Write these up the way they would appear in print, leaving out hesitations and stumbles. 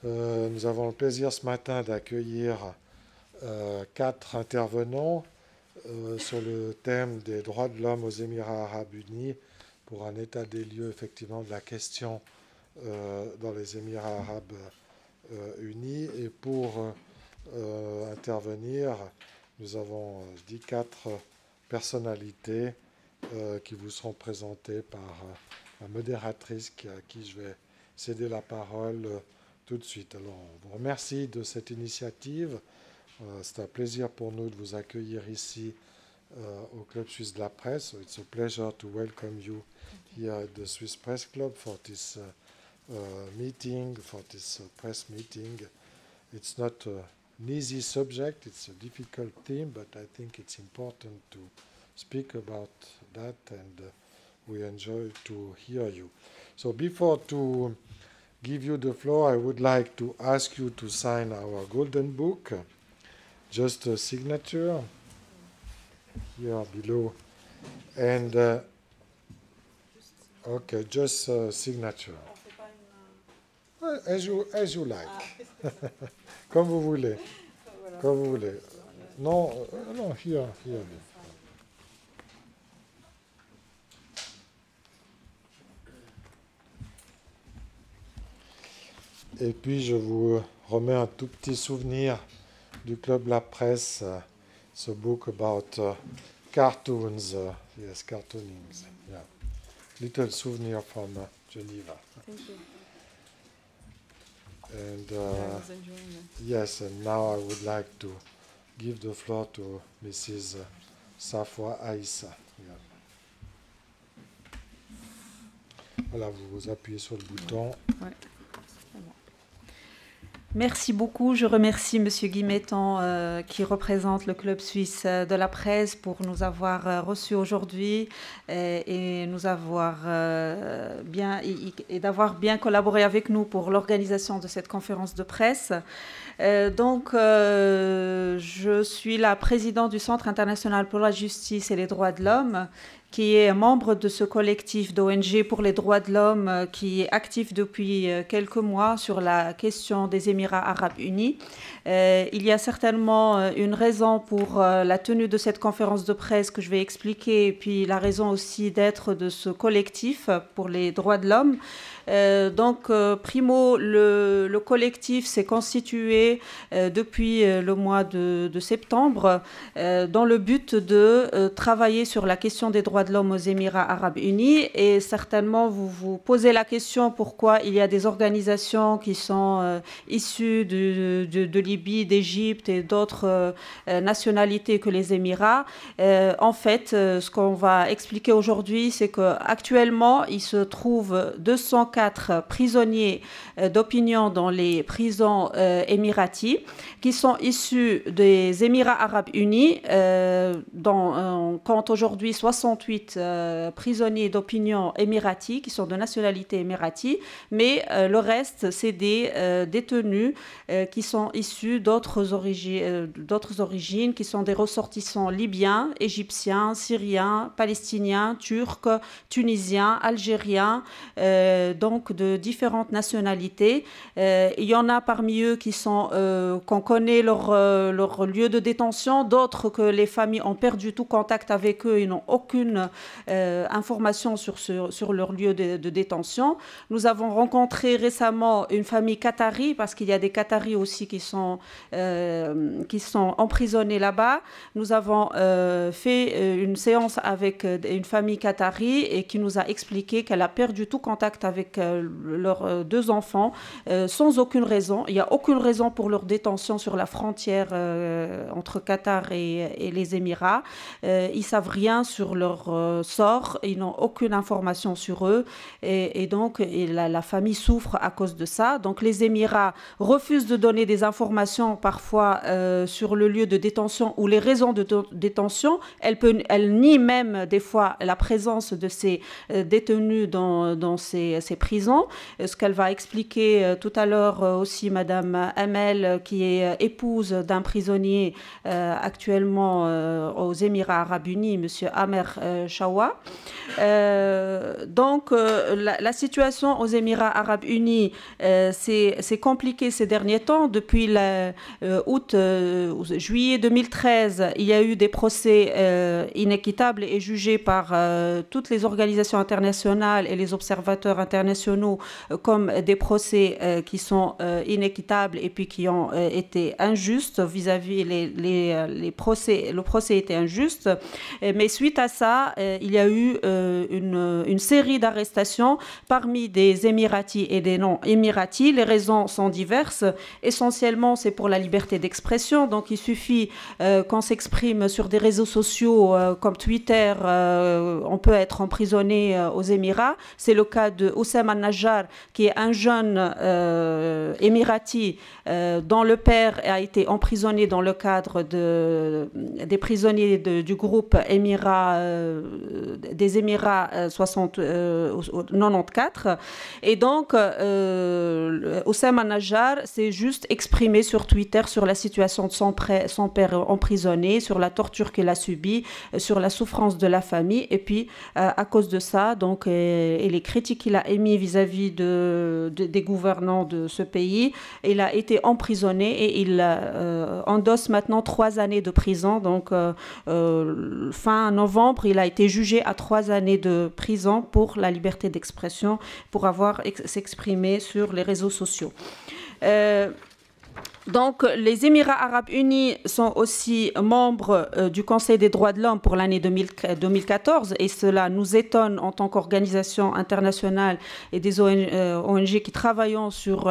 Nous avons le plaisir ce matin d'accueillir 4 intervenants sur le thème des droits de l'homme aux Émirats arabes unis pour un état des lieux effectivement de la question dans les Émirats arabes unis. Et pour intervenir, nous avons dit 4 personnalités qui vous seront présentées par la modératrice à qui je vais céder la parole tout de suite. Alors, on vous remercie de cette initiative. C'est un plaisir pour nous de vous accueillir ici au Club Suisse de la Presse. So it's a pleasure to welcome you here at the Swiss Press Club for this meeting, for this press meeting. It's not an easy subject, it's a difficult theme, but I think it's important to speak about that, and we enjoy to hear you. So before to give you the floor, I would like to ask you to sign our golden book. Just a signature here below, and okay, just a signature. As you like, comme vous voulez, comme vous voulez. Non, non, here. Et puis je vous remets un tout petit souvenir du Club La Presse, ce book about cartoons, yes, cartooning, yeah. Little souvenir from Geneva. Thank you. And I was enjoying it. yes, and now I would like to give the floor to Mrs. Safwa Aïssa. Yeah. Voilà, vous appuyez sur le bouton. Ouais. Merci beaucoup. Je remercie M. Guimettan qui représente le Club Suisse de la Presse pour nous avoir reçus aujourd'hui et nous avoir et d'avoir bien collaboré avec nous pour l'organisation de cette conférence de presse. Je suis la présidente du Centre international pour la justice et les droits de l'homme, qui est membre de ce collectif d'ONG pour les droits de l'homme qui est actif depuis quelques mois sur la question des Émirats arabes unis. Il y a certainement une raison pour la tenue de cette conférence de presse que je vais expliquer, et puis la raison aussi d'être de ce collectif pour les droits de l'homme. Primo, le collectif s'est constitué depuis le mois de septembre dans le but de travailler sur la question des droits de l'homme aux Émirats arabes unis. Et certainement, vous vous posez la question pourquoi il y a des organisations qui sont issues de Libye, d'Égypte et d'autres nationalités que les Émirats. En fait, ce qu'on va expliquer aujourd'hui, c'est qu'actuellement, il se trouve 204 prisonniers d'opinion dans les prisons émiraties qui sont issus des Émirats arabes unis. On compte aujourd'hui 68 prisonniers d'opinion émiratis qui sont de nationalité émiratie, mais le reste, c'est des détenus qui sont issus d'autres origines, qui sont des ressortissants libyens, égyptiens, syriens, palestiniens, turcs, tunisiens, algériens, donc de différentes nationalités. Il y en a parmi eux qui sont qu'on connaît leur lieu de détention, d'autres que les familles ont perdu tout contact avec eux, ils n'ont aucune information sur leur lieu de détention. Nous avons rencontré récemment une famille qatari, parce qu'il y a des Qataris aussi qui sont emprisonnés là-bas. Nous avons fait une séance avec une famille qatari et qui nous a expliqué qu'elle a perdu tout contact avec leurs 2 enfants sans aucune raison. Il n'y a aucune raison pour leur détention sur la frontière entre Qatar et les Émirats. Ils ne savent rien sur leur sort, ils n'ont aucune information sur eux et donc la famille souffre à cause de ça. Donc les Émirats refusent de donner des informations parfois sur le lieu de détention ou les raisons de détention. Elle nie même des fois la présence de ces détenus dans ces prisons. Ce qu'elle va expliquer tout à l'heure aussi Madame Amel, qui est épouse d'un prisonnier actuellement aux Émirats arabes unis, Monsieur Amer Shawa. Donc, la situation aux Émirats arabes unis, c'est compliqué ces derniers temps. Depuis juillet 2013, il y a eu des procès inéquitables et jugés par toutes les organisations internationales et les observateurs internationaux comme des procès qui sont inéquitables et puis qui ont été injustes vis-à-vis les procès. Le procès était injuste, mais suite à ça, il y a eu une série d'arrestations parmi des Émiratis et des non-Émiratis. Les raisons sont diverses. Essentiellement, c'est pour la liberté d'expression. Donc, il suffit qu'on s'exprime sur des réseaux sociaux comme Twitter, on peut être emprisonné aux Émirats. C'est le cas de Oussam Al-Najjar, qui est un jeune Émirati dont le père a été emprisonné dans le cadre des prisonniers du groupe des Émirats 94. Et donc, Oussam Al-Najjar s'est juste exprimé sur Twitter sur la situation de son père emprisonné, sur la torture qu'il a subie, sur la souffrance de la famille. Et puis, à cause de ça, donc, et les critiques qu'il a émises vis-à-vis des gouvernants de ce pays, il a été emprisonné et il endosse maintenant 3 années de prison. Donc, fin novembre, il a été jugé à 3 années de prison pour la liberté d'expression, pour avoir s'exprimé sur les réseaux sociaux. Donc, les Émirats arabes unis sont aussi membres du Conseil des droits de l'homme pour l'année 2014 et cela nous étonne en tant qu'organisation internationale et des ONG qui travaillent sur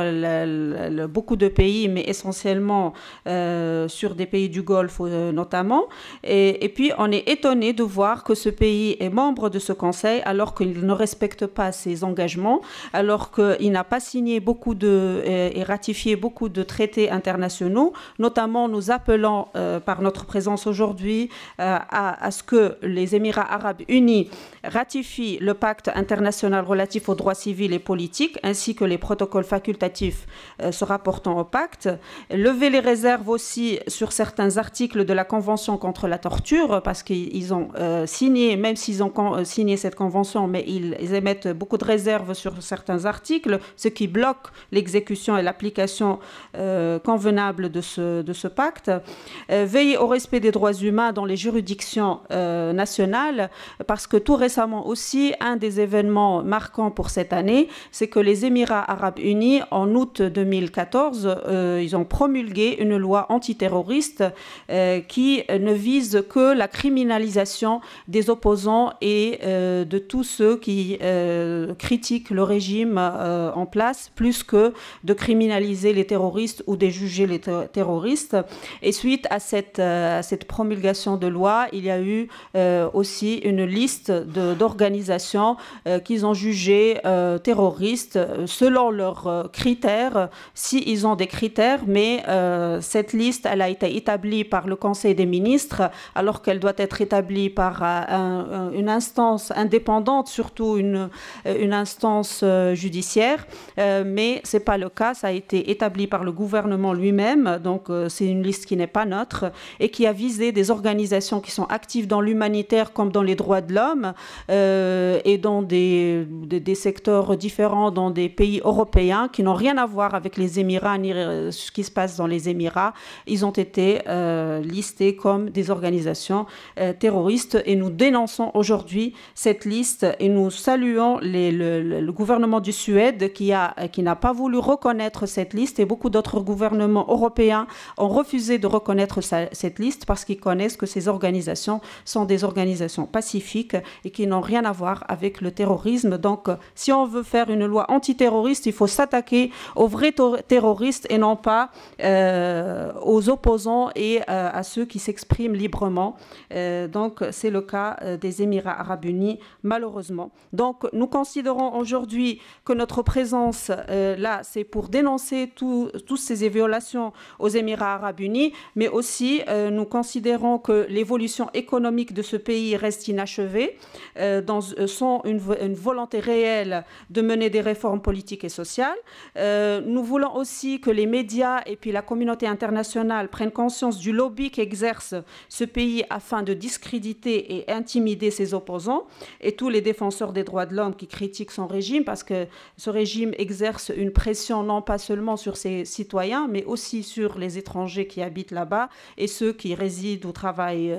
beaucoup de pays, mais essentiellement sur des pays du Golfe notamment. Et puis, on est étonné de voir que ce pays est membre de ce Conseil alors qu'il ne respecte pas ses engagements, alors qu'il n'a pas signé et ratifié beaucoup de traités internationaux. Notamment, nous appelons par notre présence aujourd'hui à ce que les Émirats arabes unis ratifient le pacte international relatif aux droits civils et politiques, ainsi que les protocoles facultatifs se rapportant au pacte. Lever les réserves aussi sur certains articles de la Convention contre la torture, parce qu'ils ont signé, même s'ils ont signé cette convention, mais ils émettent beaucoup de réserves sur certains articles, ce qui bloque l'exécution et l'application convenable de ce pacte. Veiller au respect des droits humains dans les juridictions nationales, parce que tout récemment aussi, un des événements marquants pour cette année, c'est que les Émirats arabes unis, en août 2014, ils ont promulgué une loi antiterroriste qui ne vise que la criminalisation des opposants et de tous ceux qui critiquent le régime en place, plus que de criminaliser les terroristes ou de juger les terroristes. Et suite à cette promulgation de loi, il y a eu aussi une liste d'organisations qu'ils ont jugées terroristes selon leurs critères, s'ils ont des critères, mais cette liste, elle a été établie par le Conseil des ministres, alors qu'elle doit être établie par une instance indépendante, surtout une instance judiciaire, mais ce n'est pas le cas, ça a été établi par le gouvernement lui-même, donc c'est une liste qui n'est pas neutre et qui a visé des organisations qui sont actives dans l'humanitaire comme dans les droits de l'homme et dans des secteurs différents dans des pays européens qui n'ont rien à voir avec les Émirats ni ce qui se passe dans les Émirats. Ils ont été listés comme des organisations terroristes et nous dénonçons aujourd'hui cette liste et nous saluons le gouvernement du Suède qui n'a pas voulu reconnaître cette liste et beaucoup d'autres gouvernements européens ont refusé de reconnaître cette liste parce qu'ils connaissent que ces organisations sont des organisations pacifiques et qui n'ont rien à voir avec le terrorisme. Donc, si on veut faire une loi antiterroriste, il faut s'attaquer aux vrais terroristes et non pas aux opposants et à ceux qui s'expriment librement. Donc, c'est le cas des Émirats arabes unis, malheureusement. Donc, nous considérons aujourd'hui que notre présence là, c'est pour dénoncer toutes ces violations relations aux Émirats arabes unis, mais aussi nous considérons que l'évolution économique de ce pays reste inachevée, sans une volonté réelle de mener des réformes politiques et sociales. Nous voulons aussi que les médias et puis la communauté internationale prennent conscience du lobby qu'exerce ce pays afin de discréditer et intimider ses opposants et tous les défenseurs des droits de l'homme qui critiquent son régime, parce que ce régime exerce une pression non pas seulement sur ses citoyens, mais aussi sur les étrangers qui habitent là-bas et ceux qui résident ou travaillent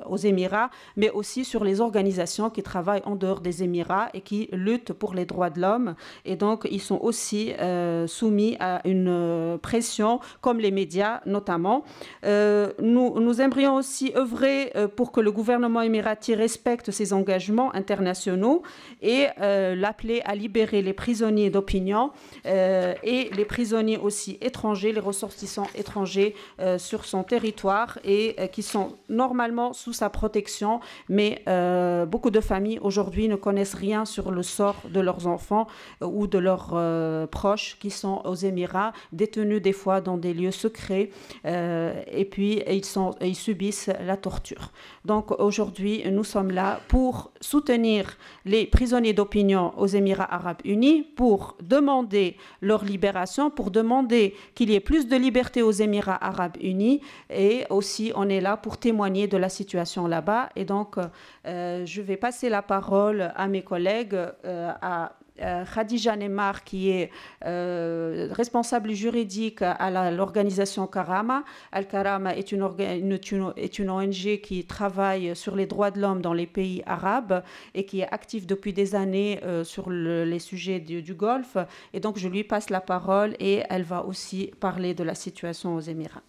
aux Émirats, mais aussi sur les organisations qui travaillent en dehors des Émirats et qui luttent pour les droits de l'homme. Et donc, ils sont aussi soumis à une pression, comme les médias notamment. Nous aimerions aussi œuvrer pour que le gouvernement émirati respecte ses engagements internationaux et l'appeler à libérer les prisonniers d'opinion et les prisonniers aussi étrangers, les ressortissants étrangers sur son territoire et qui sont normalement sous sa protection, mais beaucoup de familles aujourd'hui ne connaissent rien sur le sort de leurs enfants ou de leurs proches qui sont aux Émirats, détenus des fois dans des lieux secrets, et puis ils subissent la torture. Donc aujourd'hui, nous sommes là pour soutenir les prisonniers d'opinion aux Émirats arabes unis, pour demander leur libération, pour demander qu'il y ait plus de liberté aux Émirats arabes unis, et aussi on est là pour témoigner de la situation là-bas. Et donc je vais passer la parole à mes collègues, à Khadija Neymar, qui est responsable juridique à l'organisation Karama. Al-Karama est une ONG qui travaille sur les droits de l'homme dans les pays arabes et qui est active depuis des années sur les sujets du Golfe. Et donc, je lui passe la parole et elle va aussi parler de la situation aux Émirats.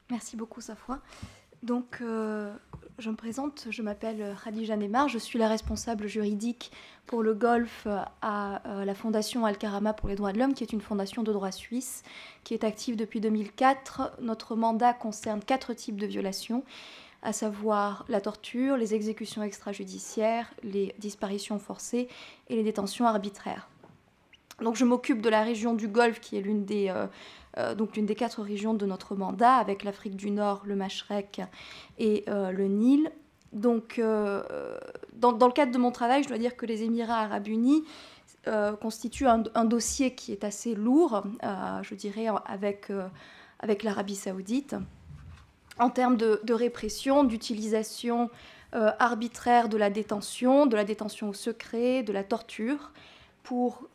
Merci beaucoup, Safwa. Donc, je me présente, je m'appelle Khadija Neymar, je suis la responsable juridique pour le Golfe à la Fondation Al-Karama pour les droits de l'homme, qui est une fondation de droit suisse, qui est active depuis 2004. Notre mandat concerne 4 types de violations, à savoir la torture, les exécutions extrajudiciaires, les disparitions forcées et les détentions arbitraires. Donc je m'occupe de la région du Golfe, qui est l'une des 4 régions de notre mandat, avec l'Afrique du Nord, le Machrek et le Nil. Donc, dans le cadre de mon travail, je dois dire que les Émirats arabes unis constituent un dossier qui est assez lourd, je dirais, avec l'Arabie saoudite, en termes de répression, d'utilisation arbitraire de la détention au secret, de la torture, pour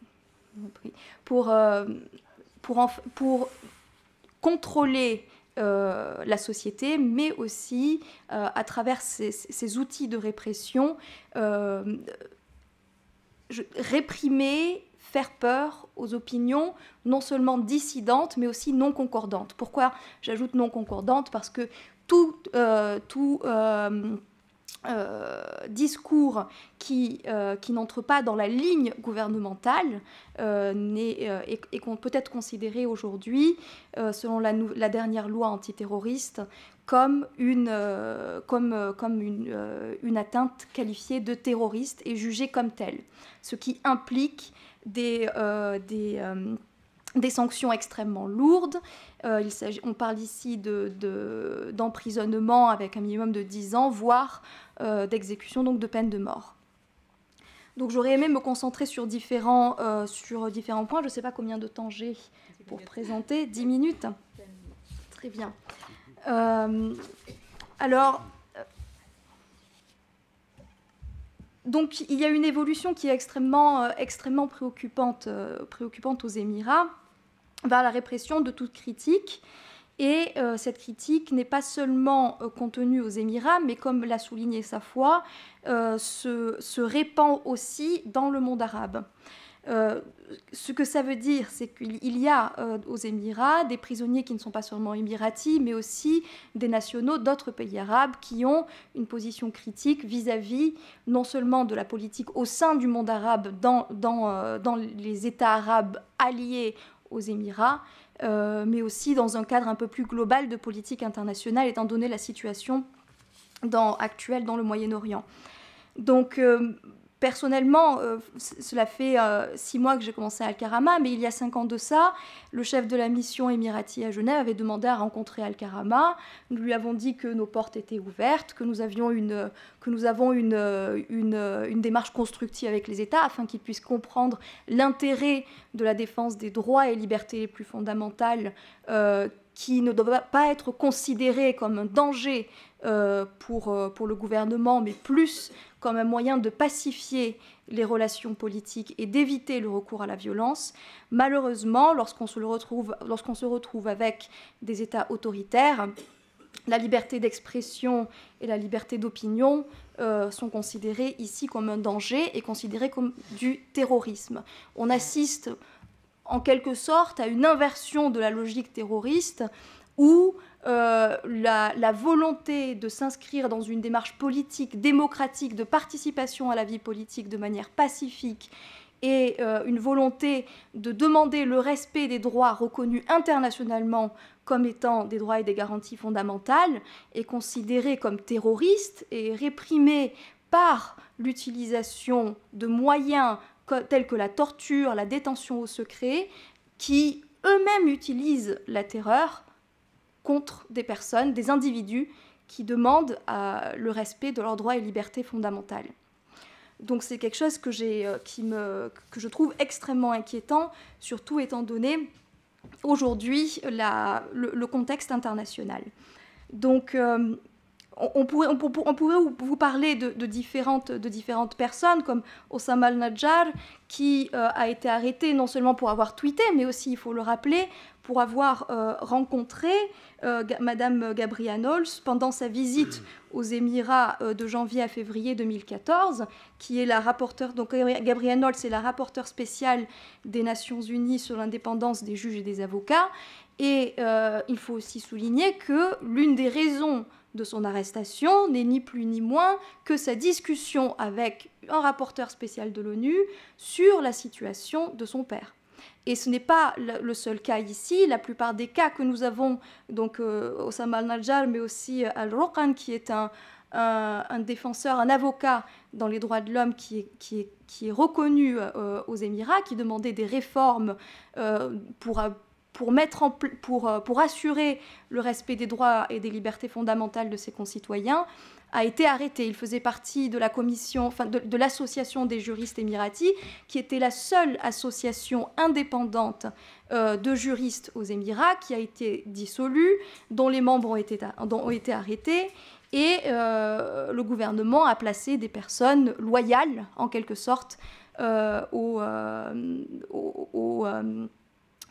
contrôler la société, mais aussi à travers ces outils de répression, réprimer, faire peur aux opinions non seulement dissidentes, mais aussi non concordantes. Pourquoi j'ajoute non concordantes? Parce que tout discours qui n'entre pas dans la ligne gouvernementale est peut être considéré aujourd'hui, selon la dernière loi antiterroriste, comme une atteinte qualifiée de terroriste et jugée comme telle, ce qui implique des sanctions extrêmement lourdes. On parle ici d'emprisonnement avec un minimum de 10 ans, voire d'exécution, donc de peine de mort. Donc j'aurais aimé me concentrer sur différents points. Je ne sais pas combien de temps j'ai pour présenter. 10 minutes. Très bien. Donc il y a une évolution qui est extrêmement préoccupante aux Émirats, vers la répression de toute critique. Et cette critique n'est pas seulement contenue aux Émirats, mais comme l'a souligné Safwa, se répand aussi dans le monde arabe. Ce que ça veut dire, c'est qu'il y a aux Émirats des prisonniers qui ne sont pas seulement émiratis, mais aussi des nationaux d'autres pays arabes qui ont une position critique vis-à-vis non seulement de la politique au sein du monde arabe, dans les États arabes alliés aux Émirats, mais aussi dans un cadre un peu plus global de politique internationale, étant donné la situation actuelle dans le Moyen-Orient. Donc, personnellement, cela fait 6 mois que j'ai commencé à Al-Karama, mais il y a 5 ans de ça, le chef de la mission émirati à Genève avait demandé à rencontrer Al-Karama. Nous lui avons dit que nos portes étaient ouvertes, que nous avons une démarche constructive avec les États afin qu'ils puissent comprendre l'intérêt de la défense des droits et libertés les plus fondamentales qui ne doivent pas être considérés comme un danger pour le gouvernement, mais plus comme un moyen de pacifier les relations politiques et d'éviter le recours à la violence. Malheureusement, lorsqu'on se retrouve avec des États autoritaires, la liberté d'expression et la liberté d'opinion sont considérées ici comme un danger et considérées comme du terrorisme. On assiste en quelque sorte à une inversion de la logique terroriste où la volonté de s'inscrire dans une démarche politique, démocratique, de participation à la vie politique de manière pacifique et une volonté de demander le respect des droits reconnus internationalement comme étant des droits et des garanties fondamentales est considérée comme terroriste et réprimée par l'utilisation de moyens tels que la torture, la détention au secret, qui eux-mêmes utilisent la terreur contre des personnes, des individus qui demandent le respect de leurs droits et libertés fondamentales. Donc c'est quelque chose que je trouve extrêmement inquiétant, surtout étant donné aujourd'hui le contexte international. Donc on pourrait vous parler de différentes personnes, comme Oussama al-Najjar, qui a été arrêté non seulement pour avoir tweeté, mais aussi, il faut le rappeler, pour avoir rencontré Madame Gabrianols pendant sa visite aux Émirats de janvier à février 2014, qui est la rapporteure. Donc Gabrianols est la rapporteure spéciale des Nations Unies sur l'indépendance des juges et des avocats. Et il faut aussi souligner que l'une des raisons de son arrestation n'est ni plus ni moins que sa discussion avec un rapporteur spécial de l'ONU sur la situation de son père. Et ce n'est pas le seul cas ici. La plupart des cas que nous avons, donc Oussama al-Najjar, mais aussi al-Roqan, qui est un défenseur, un avocat dans les droits de l'homme qui est reconnu aux Émirats, qui demandait des réformes pour assurer le respect des droits et des libertés fondamentales de ses concitoyens, a été arrêté. Il faisait partie de la commission, de l'association des juristes émiratis, qui était la seule association indépendante de juristes aux Émirats, qui a été dissolue, dont les membres ont été arrêtés, et le gouvernement a placé des personnes loyales, en quelque sorte,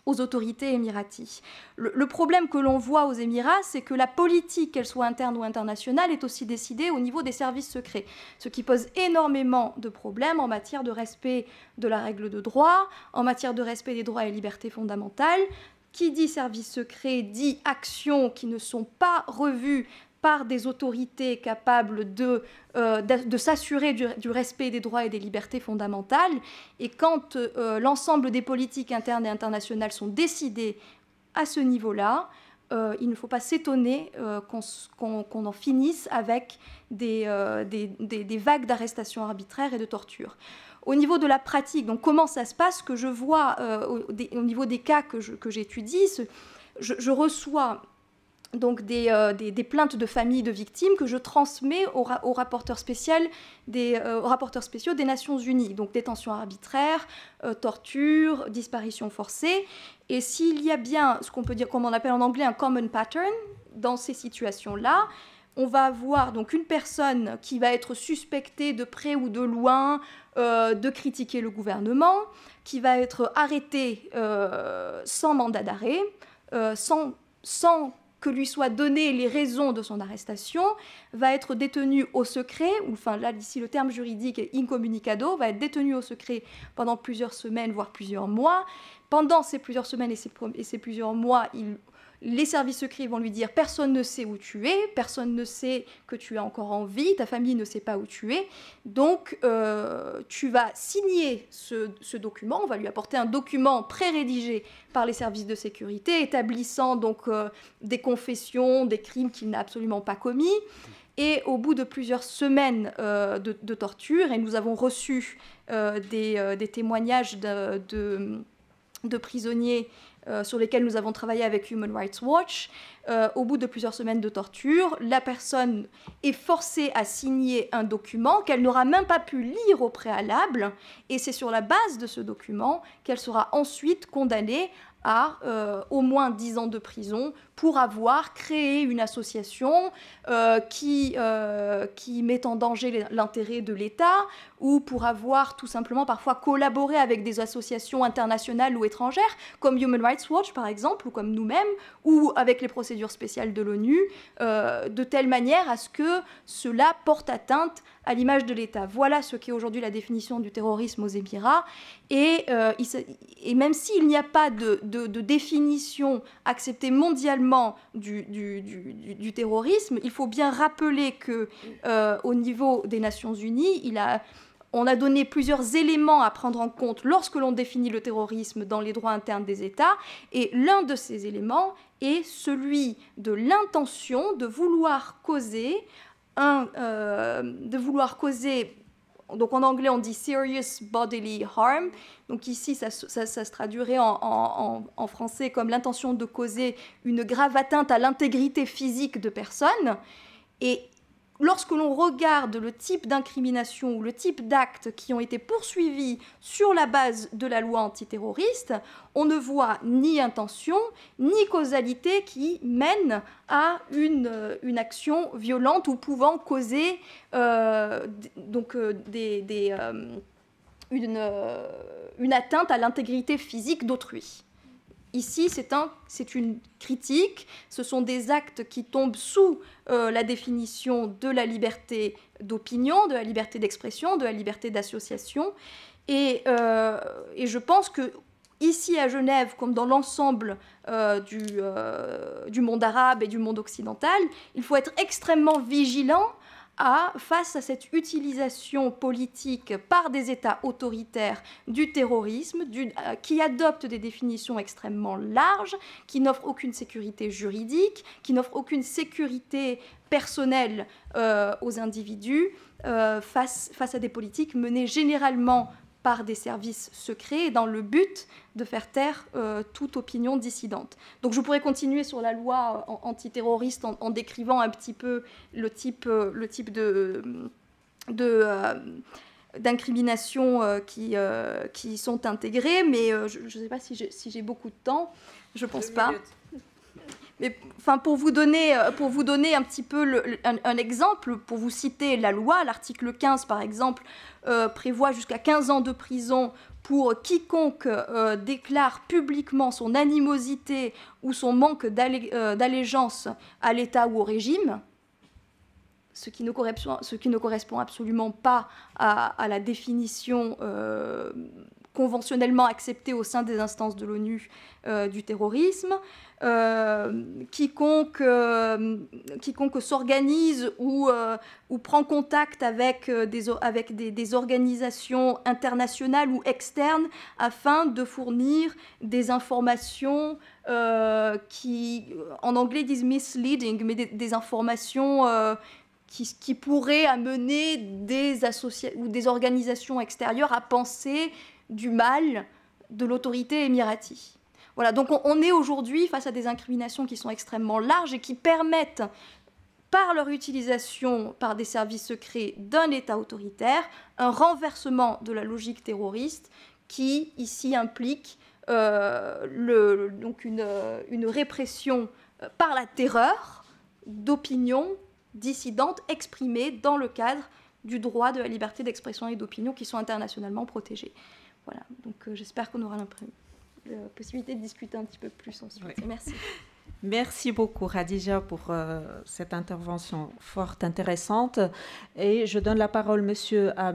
aux autorités émiraties. Le problème que l'on voit aux Émirats, c'est que la politique, qu'elle soit interne ou internationale, est aussi décidée au niveau des services secrets, ce qui pose énormément de problèmes en matière de respect de la règle de droit, en matière de respect des droits et libertés fondamentales. Qui dit service secret dit actions qui ne sont pas revues par des autorités capables de s'assurer du respect des droits et des libertés fondamentales. Et quand l'ensemble des politiques internes et internationales sont décidées à ce niveau-là, il ne faut pas s'étonner qu'on en finisse avec des vagues d'arrestations arbitraires et de tortures. Au niveau de la pratique, donc comment ça se passe, que je vois au niveau des cas que j'étudie, je reçois donc des plaintes de familles de victimes que je transmets aux rapporteurs spéciaux des Nations Unies, donc détention arbitraire, torture, disparition forcée. Et s'il y a bien ce qu'on peut dire, comme on appelle en anglais, un common pattern dans ces situations-là, on va avoir donc une personne qui va être suspectée de près ou de loin de critiquer le gouvernement, qui va être arrêtée sans mandat d'arrêt, sans que lui soient données les raisons de son arrestation, va être détenu au secret, ou enfin là d'ici le terme juridique est incommunicado, va être détenu au secret pendant plusieurs semaines, voire plusieurs mois. Pendant ces plusieurs semaines et ces plusieurs mois, les services secrets vont lui dire « personne ne sait où tu es, personne ne sait que tu es encore en vie, ta famille ne sait pas où tu es, donc tu vas signer ce document, on va lui apporter un document pré-rédigé par les services de sécurité, établissant donc des confessions, des crimes qu'il n'a absolument pas commis, Et au bout de plusieurs semaines de torture, et nous avons reçu des témoignages de prisonniers sur lesquels nous avons travaillé avec Human Rights Watch, au bout de plusieurs semaines de torture, la personne est forcée à signer un document qu'elle n'aura même pas pu lire au préalable, et c'est sur la base de ce document qu'elle sera ensuite condamnée à au moins 10 ans de prison pour avoir créé une association qui met en danger l'intérêt de l'État, ou pour avoir tout simplement parfois collaboré avec des associations internationales ou étrangères, comme Human Rights Watch par exemple, ou comme nous-mêmes, ou avec les procédures spéciales de l'ONU, de telle manière à ce que cela porte atteinte à l'image de l'État. Voilà ce qu'est aujourd'hui la définition du terrorisme aux Émirats. Et même s'il n'y a pas de définition acceptée mondialement du terrorisme, il faut bien rappeler qu'au niveau des Nations Unies, on a donné plusieurs éléments à prendre en compte lorsque l'on définit le terrorisme dans les droits internes des États. Et l'un de ces éléments est celui de l'intention de vouloir causer donc en anglais on dit serious bodily harm, donc ici ça se traduirait en français comme l'intention de causer une grave atteinte à l'intégrité physique de personnes. Et lorsque l'on regarde le type d'incrimination ou le type d'actes qui ont été poursuivis sur la base de la loi antiterroriste, on ne voit ni intention ni causalité qui mène à une action violente ou pouvant causer une atteinte à l'intégrité physique d'autrui. Ici, c'est une critique, ce sont des actes qui tombent sous la définition de la liberté d'opinion, de la liberté d'expression, de la liberté d'association. Et je pense que ici à Genève, comme dans l'ensemble du monde arabe et du monde occidental, il faut être extrêmement vigilant face à cette utilisation politique par des États autoritaires du terrorisme, qui adoptent des définitions extrêmement larges, qui n'offrent aucune sécurité juridique, qui n'offrent aucune sécurité personnelle aux individus face à des politiques menées généralement par des services secrets dans le but de faire taire toute opinion dissidente. Donc je pourrais continuer sur la loi antiterroriste en décrivant un petit peu le type d'incriminations qui sont intégrées, mais je ne sais pas si j'ai beaucoup de temps, je ne pense pas. Mais enfin, pour vous donner un petit peu un exemple, pour vous citer la loi, l'article 15 par exemple prévoit jusqu'à 15 ans de prison pour quiconque déclare publiquement son animosité ou son manque d'allégeance à l'État ou au régime, ce qui ne correspond absolument pas à la définition conventionnellement acceptée au sein des instances de l'ONU du terrorisme. Quiconque s'organise ou prend contact avec des organisations internationales ou externes afin de fournir des informations qui, en anglais, disent misleading, mais des informations qui pourraient amener des organisations extérieures à penser du mal de l'autorité émiratie. Voilà, donc on est aujourd'hui face à des incriminations qui sont extrêmement larges et qui permettent, par leur utilisation par des services secrets d'un État autoritaire, un renversement de la logique terroriste qui, ici, implique donc une répression par la terreur d'opinions dissidentes exprimées dans le cadre du droit de la liberté d'expression et d'opinion qui sont internationalement protégés. Voilà, donc j'espère qu'on aura la possibilité de discuter un petit peu plus ensuite. Oui. Merci. Merci beaucoup, Khadija, pour cette intervention fort intéressante. Et je donne la parole maintenant à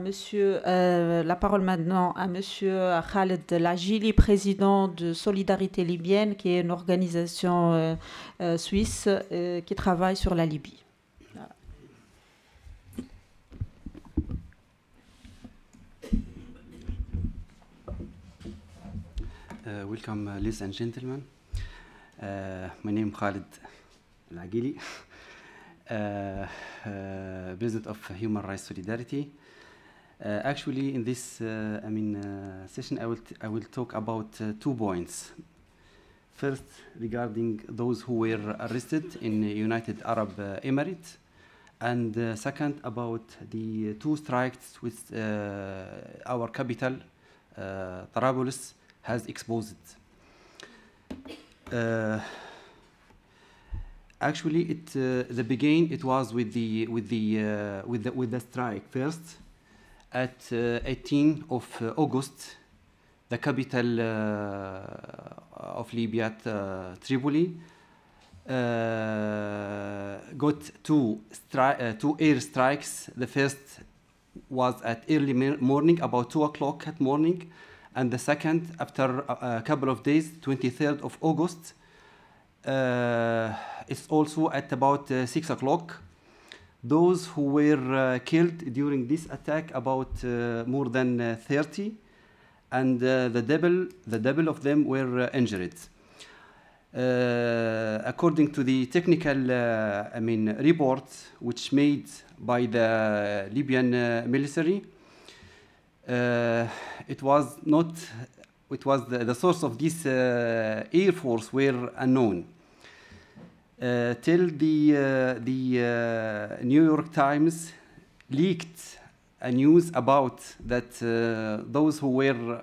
Monsieur Khaled Lajili, président de Solidarité Libyenne, qui est une organisation suisse qui travaille sur la Libye. Welcome, ladies and gentlemen. My name is Khaled Lajili. President of Human Rights Solidarity. Actually, in this session, I will talk about 2 points. First, regarding those who were arrested in the United Arab Emirates, and second, about the 2 strikes which our capital, Tarablus, has exposed. Actually, the beginning it was with the strike first at 18 of August. The capital of Libya, Tripoli, got 2 air strikes. The first was at early morning, about 2 o'clock at morning, and the second after a couple of days, 23rd of August. It's also at about 6 o'clock. Those who were killed during this attack, about more than 30. And the double of them were injured. According to the technical report which made by the Libyan military, it was the source of this air force were unknown. Till the New York Times leaked a news about that those who were,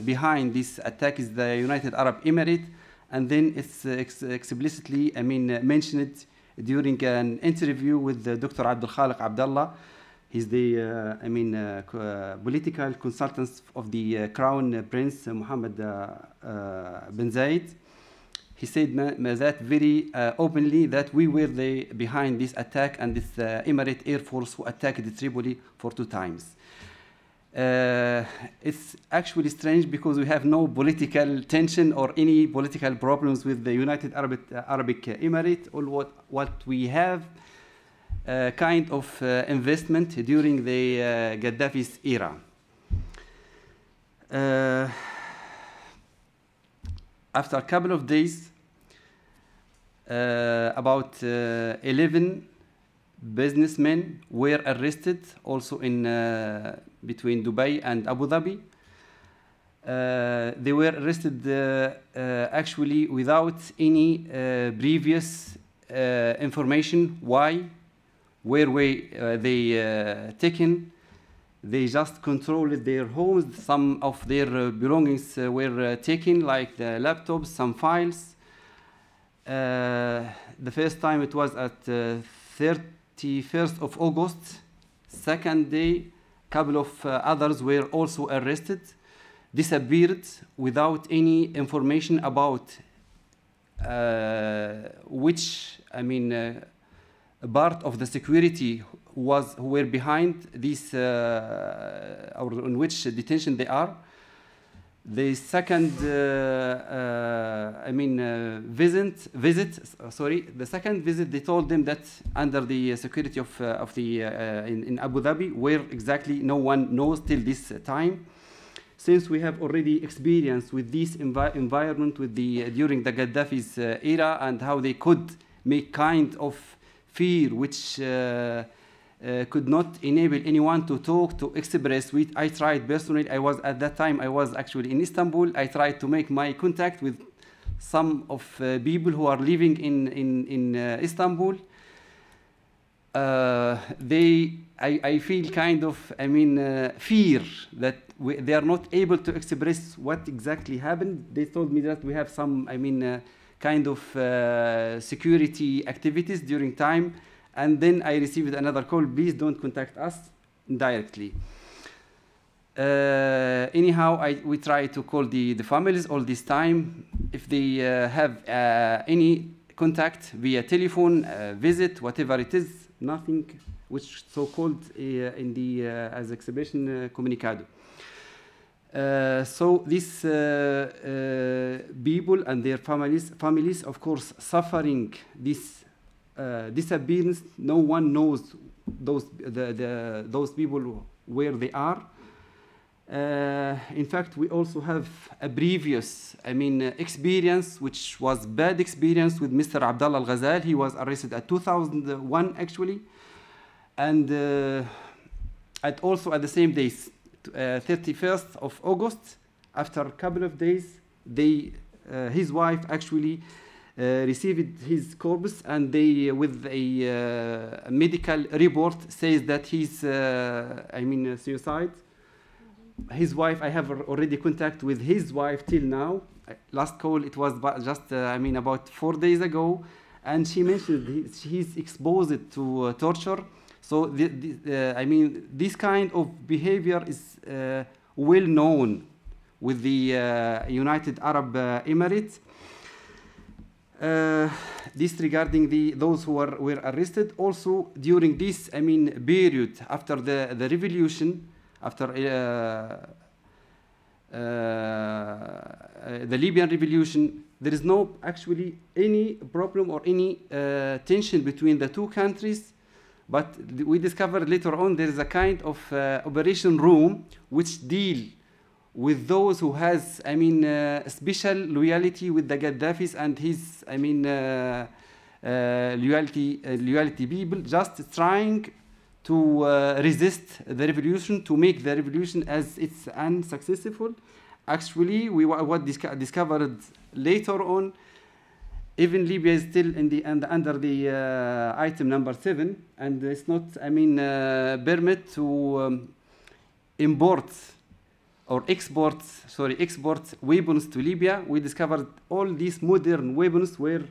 behind this attack is the United Arab Emirates, and then it's explicitly, mentioned during an interview with Dr. Abdul Khaliq Abdallah. He's the, political consultant of the Crown Prince Mohammed bin Zayed. He said that very openly that we were behind this attack, and this Emirate Air Force who attacked Tripoli for 2 times. It's actually strange because we have no political tension or any political problems with the United Arabic Emirates. All what we have kind of investment during the Gaddafi's era. After a couple of days, about 11 businessmen were arrested, also in between Dubai and Abu Dhabi. They were arrested actually without any previous information. Why? Where were they taken? They just controlled their homes. Some of their belongings were taken, like the laptops, some files. The first time it was at 31st of August. Second day, couple of others were also arrested, disappeared without any information about which, part of the security who were behind this, or in which detention they are. The second, the second visit, they told them that under the security of in Abu Dhabi, where exactly no one knows till this time. Since we have already experienced with this environment with during the Gaddafi's era, and how they could make kind of fear which could not enable anyone to talk, to express. I tried personally. At that time I was actually in Istanbul. I tried to make my contact with some of people who are living in Istanbul. I feel kind of fear that they are not able to express what exactly happened. They told me that we have some kind of security activities during time. And then I received another call, please don't contact us directly. Anyhow, we try to call the families all this time. If they have any contact via telephone, visit, whatever it is, nothing, which so-called in the as exhibition comunicado. So these people and their families, of course, suffering this disappearance. No one knows those people where they are. In fact, we also have a previous, experience, which was bad experience with Mr. Abdallah Al-Ghazal. He was arrested at 2001, actually. And also at the same days, 31st of August, after a couple of days, his wife actually received his corpse, and they, with a medical report, says that he's, suicide. His wife, I have already contact with his wife till now. Last call, it was just, about 4 days ago. And she mentioned he's exposed to torture. So, this kind of behavior is well known with the United Arab Emirates. This regarding those who were arrested. Also, during this, period after the revolution, after the Libyan revolution, there is no actually any problem or any tension between the two countries. But we discovered later on there is a kind of operation room which deal with those who has, special loyalty with the Gaddafis and his, loyalty people, just trying to resist the revolution, to make the revolution as it's unsuccessful. Actually, what discovered later on, even Libya is still under the item number 7, and it's not, permit to import or export weapons to Libya. We discovered all these modern weapons were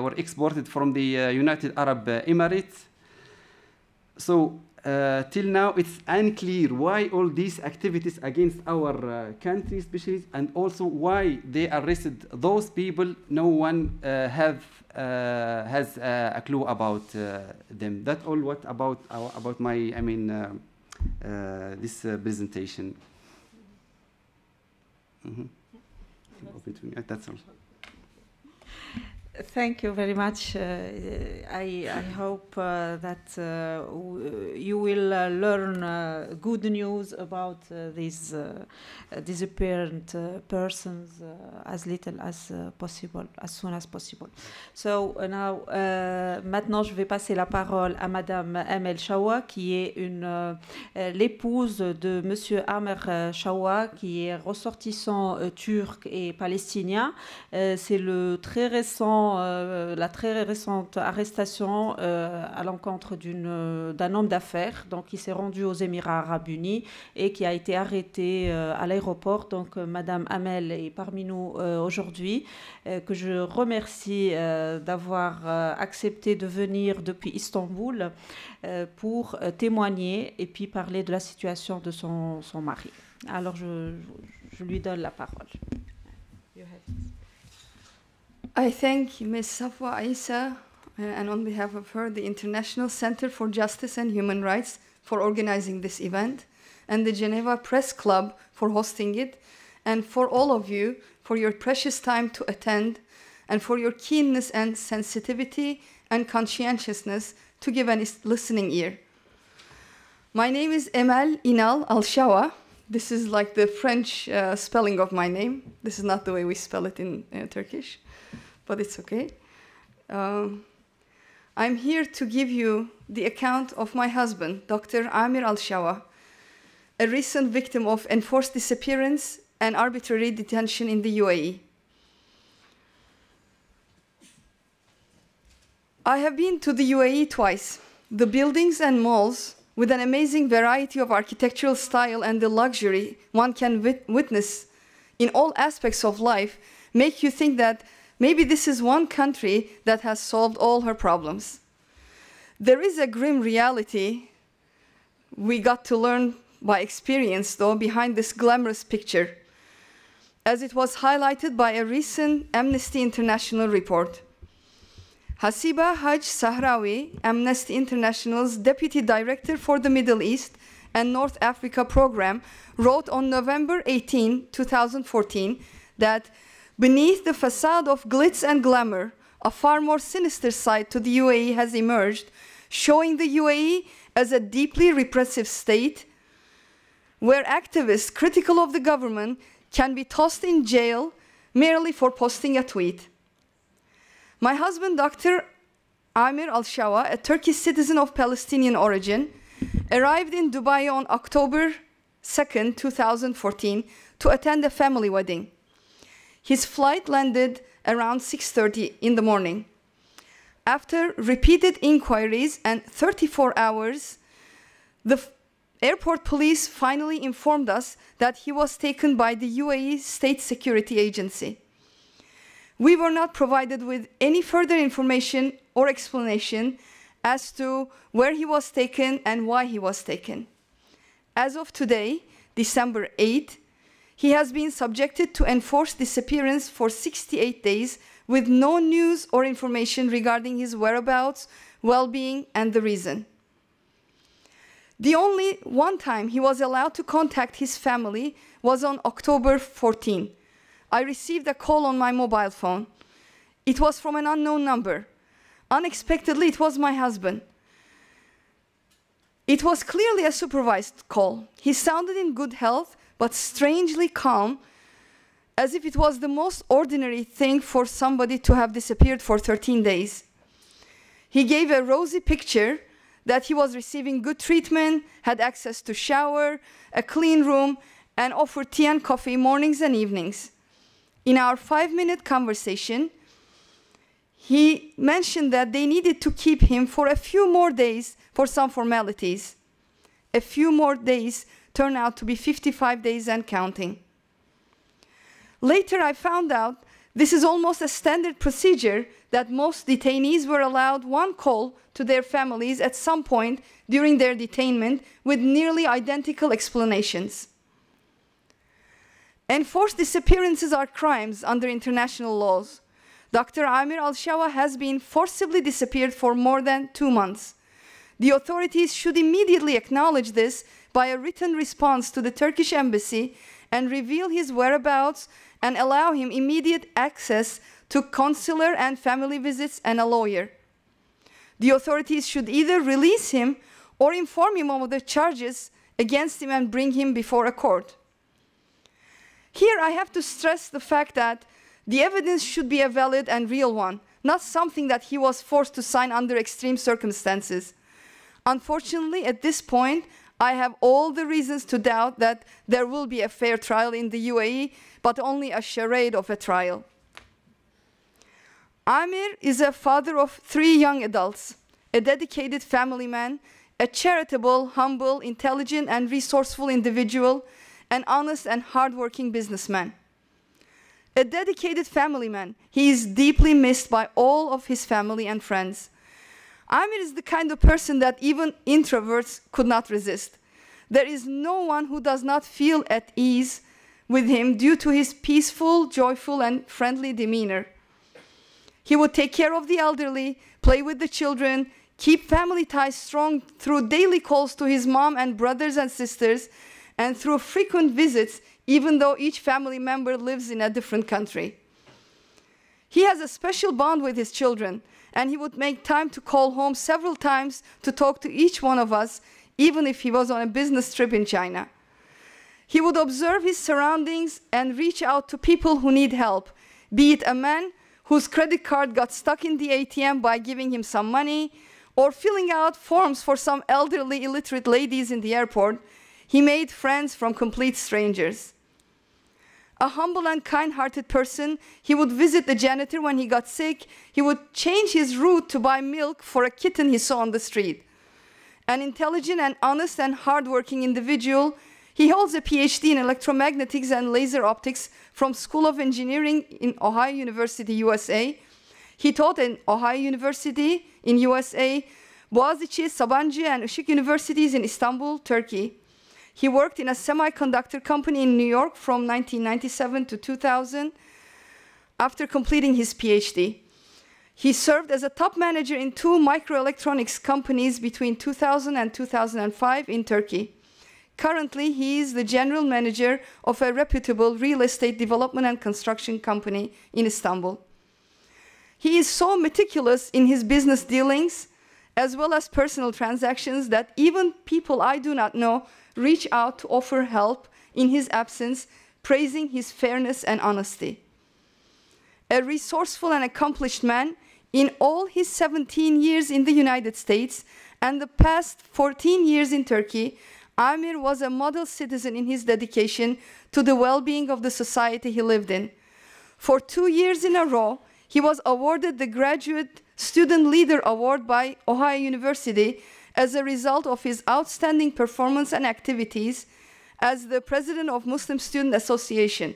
were exported from the United Arab Emirates. So till now, it's unclear why all these activities against our country, especially, and also why they arrested those people. No one has a clue about them. That's all. What about my this presentation? That's all. Thank you very much. I hope that you will learn good news about these disappeared persons as little as possible, as soon as possible. So now, maintenant, je vais passer la parole à Madame Amel Shawa, qui est l'épouse de Monsieur Amer Shawa, qui est ressortissant turc et palestinien. C'est la très récente arrestation à l'encontre d'un homme d'affaires, donc qui s'est rendu aux Émirats Arabes Unis et qui a été arrêté à l'aéroport. Donc Madame Amel est parmi nous aujourd'hui, que je remercie d'avoir accepté de venir depuis Istanbul pour témoigner et puis parler de la situation de son mari. Alors je lui donne la parole. I thank Ms. Safwa Isa, and on behalf of her, the International Center for Justice and Human Rights for organizing this event, and the Geneva Press Club for hosting it, and for all of you for your precious time to attend, and for your keenness and sensitivity and conscientiousness to give a listening ear. My name is Emel Inal Al-Shawa. This is like the French spelling of my name. This is not the way we spell it in Turkish, but it's okay. I'm here to give you the account of my husband, Dr. Amir Al-Shawa, a recent victim of enforced disappearance and arbitrary detention in the UAE. I have been to the UAE twice. The buildings and malls, with an amazing variety of architectural style and the luxury one can witness in all aspects of life, make you think that maybe this is one country that has solved all her problems. There is a grim reality we got to learn by experience, though, behind this glamorous picture, as it was highlighted by a recent Amnesty International report. Hasiba Haj Sahrawi, Amnesty International's Deputy Director for the Middle East and North Africa Program, wrote on November 18, 2014, that beneath the facade of glitz and glamour, a far more sinister side to the UAE has emerged, showing the UAE as a deeply repressive state where activists critical of the government can be tossed in jail merely for posting a tweet. My husband, Dr. Amir Al-Shawa, a Turkish citizen of Palestinian origin, arrived in Dubai on October 2nd, 2014, to attend a family wedding. His flight landed around 6:30 in the morning. After repeated inquiries and 34 hours, the airport police finally informed us that he was taken by the UAE State Security Agency. We were not provided with any further information or explanation as to where he was taken and why he was taken. As of today, December 8, he has been subjected to enforced disappearance for 68 days with no news or information regarding his whereabouts, well-being, and the reason. The only one time he was allowed to contact his family was on October 14. I received a call on my mobile phone. It was from an unknown number. Unexpectedly, it was my husband. It was clearly a supervised call. He sounded in good health, but strangely calm, as if it was the most ordinary thing for somebody to have disappeared for 13 days. He gave a rosy picture that he was receiving good treatment, had access to shower, a clean room, and offered tea and coffee mornings and evenings. In our 5-minute conversation, he mentioned that they needed to keep him for a few more days for some formalities. A few more days turned out to be 55 days and counting. Later, I found out this is almost a standard procedure that most detainees were allowed one call to their families at some point during their detainment with nearly identical explanations. Enforced disappearances are crimes under international laws. Dr. Amir Al-Shawa has been forcibly disappeared for more than 2 months. The authorities should immediately acknowledge this by a written response to the Turkish embassy and reveal his whereabouts and allow him immediate access to consular and family visits and a lawyer. The authorities should either release him or inform him of the charges against him and bring him before a court. Here I have to stress the fact that the evidence should be a valid and real one, not something that he was forced to sign under extreme circumstances. Unfortunately, at this point, I have all the reasons to doubt that there will be a fair trial in the UAE, but only a charade of a trial. Amir is a father of 3 young adults, a dedicated family man, a charitable, humble, intelligent, and resourceful individual, an honest and hardworking businessman. A dedicated family man, he is deeply missed by all of his family and friends. Amir is the kind of person that even introverts could not resist. There is no one who does not feel at ease with him due to his peaceful, joyful, and friendly demeanor. He would take care of the elderly, play with the children, keep family ties strong through daily calls to his mom and brothers and sisters, and through frequent visits, even though each family member lives in a different country. He has a special bond with his children, and he would make time to call home several times to talk to each one of us, even if he was on a business trip in China. He would observe his surroundings and reach out to people who need help, be it a man whose credit card got stuck in the ATM by giving him some money, or filling out forms for some elderly illiterate ladies in the airport. He made friends from complete strangers. A humble and kind-hearted person, he would visit the janitor when he got sick. He would change his route to buy milk for a kitten he saw on the street. An intelligent and honest and hardworking individual, he holds a PhD in electromagnetics and laser optics from School of Engineering in Ohio University, USA. He taught in Ohio University in USA, Boğaziçi, Sabancı, and Işık Universities in Istanbul, Turkey. He worked in a semiconductor company in New York from 1997 to 2000 after completing his PhD. He served as a top manager in 2 microelectronics companies between 2000 and 2005 in Turkey. Currently, he is the general manager of a reputable real estate development and construction company in Istanbul. He is so meticulous in his business dealings as well as personal transactions that even people I do not know reach out to offer help in his absence, praising his fairness and honesty. A resourceful and accomplished man, in all his 17 years in the United States and the past 14 years in Turkey, Amir was a model citizen in his dedication to the well-being of the society he lived in. For 2 years in a row, he was awarded the Graduate Student Leader Award by Ohio University as a result of his outstanding performance and activities as the president of Muslim Student Association.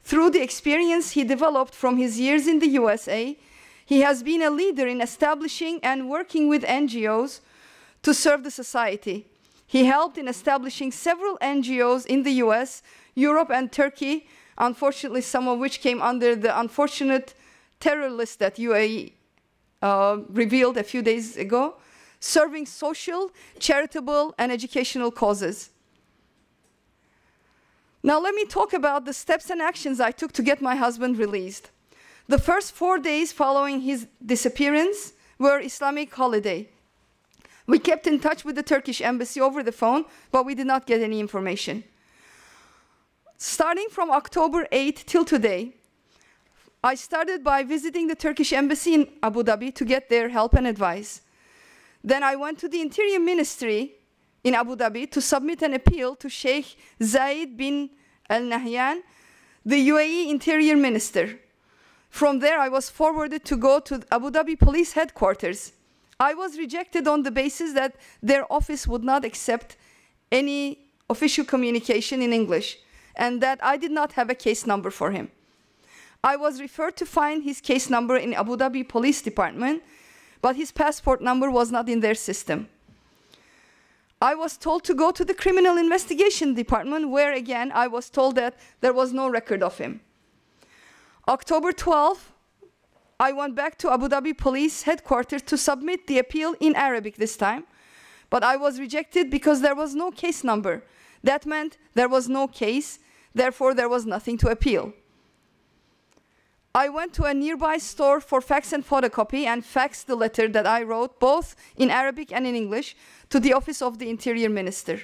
Through the experience he developed from his years in the USA, he has been a leader in establishing and working with NGOs to serve the society. He helped in establishing several NGOs in the US, Europe, and Turkey, unfortunately some of which came under the unfortunate terror list that UAE revealed a few days ago, serving social, charitable, and educational causes. Now let me talk about the steps and actions I took to get my husband released. The first 4 days following his disappearance were Islamic holiday. We kept in touch with the Turkish embassy over the phone, but we did not get any information. Starting from October 8 till today, I started by visiting the Turkish embassy in Abu Dhabi to get their help and advice. Then I went to the Interior Ministry in Abu Dhabi to submit an appeal to Sheikh Zayed bin Al Nahyan, the UAE Interior Minister. From there, I was forwarded to go to Abu Dhabi Police Headquarters. I was rejected on the basis that their office would not accept any official communication in English, and that I did not have a case number for him. I was referred to find his case number in Abu Dhabi Police Department, but his passport number was not in their system. I was told to go to the Criminal Investigation Department, where again I was told that there was no record of him. October 12, I went back to Abu Dhabi Police Headquarters to submit the appeal in Arabic this time, but I was rejected because there was no case number. That meant there was no case, therefore there was nothing to appeal. I went to a nearby store for fax and photocopy and faxed the letter that I wrote, both in Arabic and in English, to the office of the Interior Minister.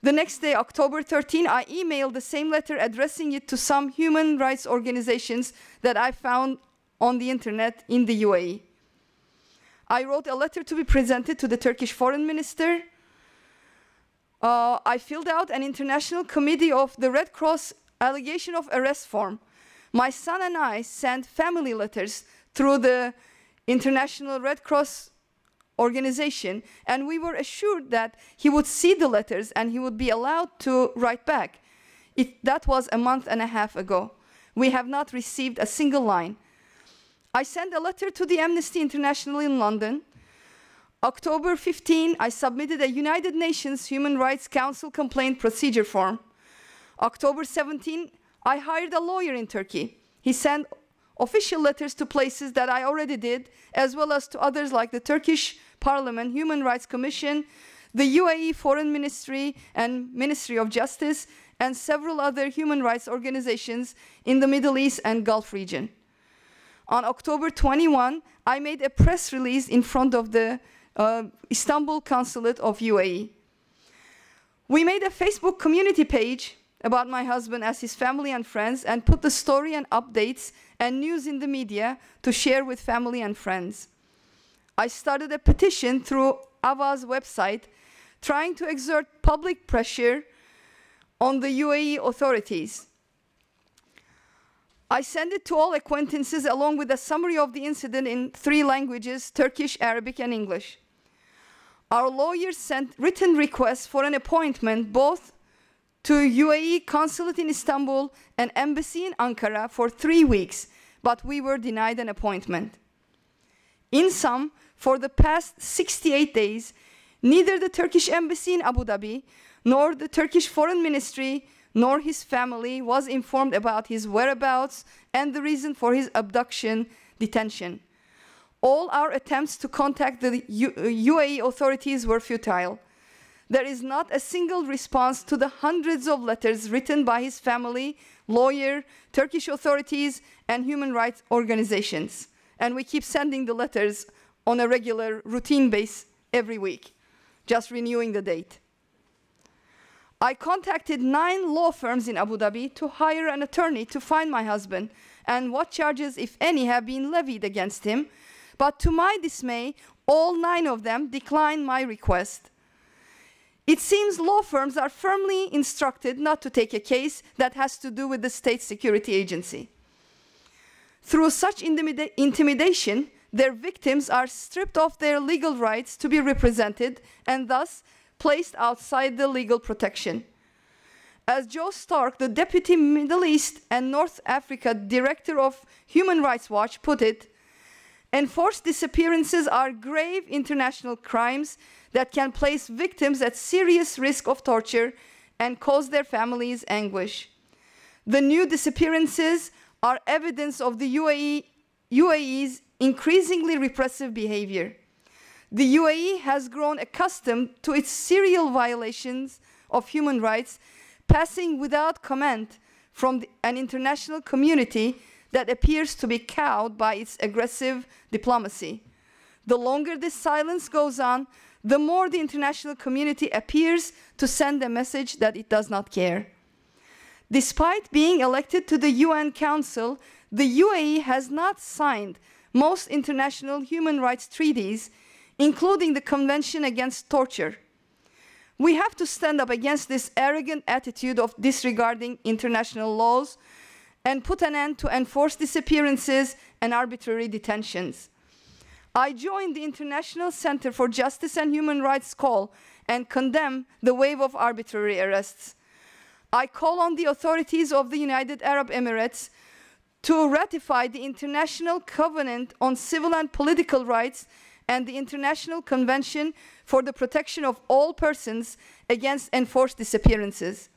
The next day, October 13, I emailed the same letter addressing it to some human rights organizations that I found on the internet in the UAE. I wrote a letter to be presented to the Turkish Foreign Minister. I filled out an International Committee of the Red Cross allegation of arrest form. My son and I sent family letters through the International Red Cross organization, and we were assured that he would see the letters and he would be allowed to write back. That was a month and a half ago. We have not received a single line. I sent a letter to the Amnesty International in London. October 15, I submitted a United Nations Human Rights Council complaint procedure form. October 17, I hired a lawyer in Turkey. He sent official letters to places that I already did, as well as to others like the Turkish Parliament, Human Rights Commission, the UAE Foreign Ministry and Ministry of Justice, and several other human rights organizations in the Middle East and Gulf region. On October 21, I made a press release in front of the Istanbul Consulate of UAE. We made a Facebook community page about my husband as his family and friends and put the story and updates and news in the media to share with family and friends. I started a petition through Ava's website trying to exert public pressure on the UAE authorities. I sent it to all acquaintances along with a summary of the incident in 3 languages, Turkish, Arabic, and English. Our lawyers sent written requests for an appointment both to UAE Consulate in Istanbul and Embassy in Ankara for 3 weeks, but we were denied an appointment. In sum, for the past 68 days, neither the Turkish Embassy in Abu Dhabi, nor the Turkish Foreign Ministry, nor his family was informed about his whereabouts and the reason for his abduction detention. All our attempts to contact the UAE authorities were futile. There is not a single response to the hundreds of letters written by his family, lawyer, Turkish authorities, and human rights organizations. And we keep sending the letters on a regular routine base every week, just renewing the date. I contacted 9 law firms in Abu Dhabi to hire an attorney to find my husband and what charges, if any, have been levied against him. But to my dismay, all 9 of them declined my request. It seems law firms are firmly instructed not to take a case that has to do with the state security agency. Through such intimidation, their victims are stripped of their legal rights to be represented and thus placed outside the legal protection. As Joe Stark, the Deputy Middle East and North Africa Director of Human Rights Watch, put it, enforced disappearances are grave international crimes that can place victims at serious risk of torture and cause their families anguish. The new disappearances are evidence of the UAE's increasingly repressive behavior. The UAE has grown accustomed to its serial violations of human rights, passing without comment from an international community that appears to be cowed by its aggressive diplomacy. The longer this silence goes on, the more the international community appears to send a message that it does not care. Despite being elected to the UN Council, the UAE has not signed most international human rights treaties, including the Convention Against Torture. We have to stand up against this arrogant attitude of disregarding international laws and put an end to enforced disappearances and arbitrary detentions. I joined the International Center for Justice and Human Rights call and condemn the wave of arbitrary arrests. I call on the authorities of the United Arab Emirates to ratify the International Covenant on Civil and Political Rights and the International Convention for the Protection of All Persons Against Enforced Disappearances.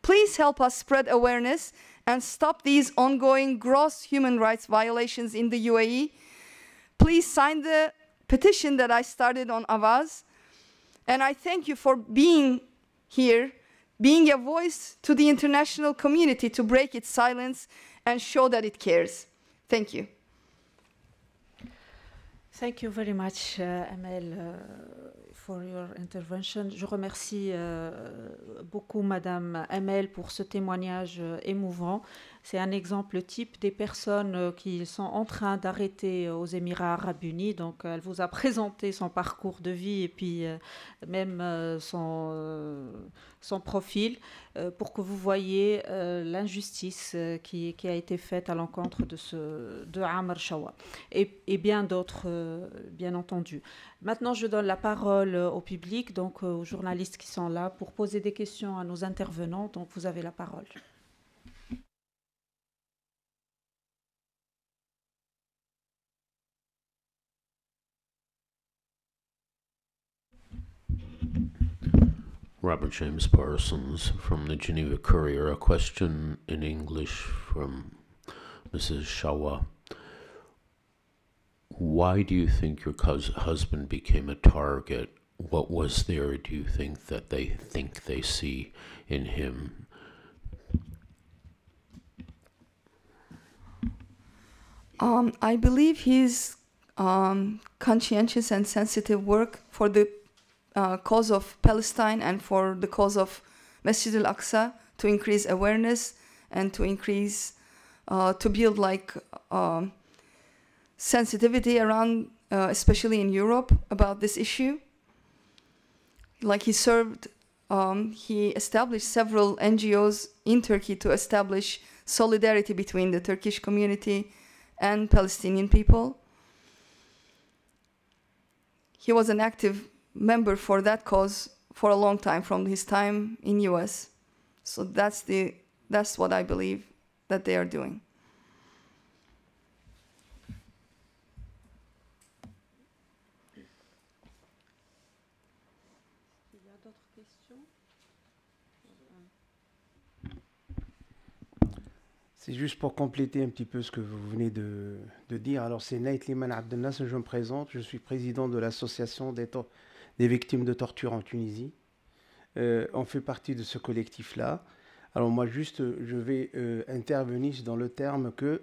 Please help us spread awareness and stop these ongoing gross human rights violations in the UAE. Please sign the petition that I started on Avaz. And I thank you for being here, being a voice to the international community to break its silence and show that it cares. Thank you. Thank you very much, Amel, for your intervention. Je remercie beaucoup Madame Amel pour ce témoignage émouvant. C'est un exemple type des personnes qui sont en train d'arrêter aux Émirats Arabes Unis. Donc, elle vous a présenté son parcours de vie et puis même son profil pour que vous voyez l'injustice qui a été faite à l'encontre de Amr Shawa et bien d'autres, bien entendu. Maintenant, je donne la parole au public, donc aux journalistes qui sont là pour poser des questions à nos intervenants. Donc, vous avez la parole. Robert James Parsons from the Geneva Courier. A question in English from Mrs. Shawa. Why do you think your husband became a target? What was there, do you think, that they see in him? I believe his conscientious and sensitive work for the cause of Palestine and for the cause of Masjid al-Aqsa to increase awareness and to increase, to build like sensitivity around, especially in Europe, about this issue. Like he established several NGOs in Turkey to establish solidarity between the Turkish community and Palestinian people. He was an active member for that cause for a long time, from his time in US. So that's what I believe that they are doing. C'est juste pour compléter un petit peu ce que vous venez de dire. Alors, c'est Naït Liman Abdelnas, je me présente. Je suis président de l'association des victimes de torture en Tunisie. On fait partie de ce collectif-là. Alors, moi, juste, je vais intervenir dans le terme que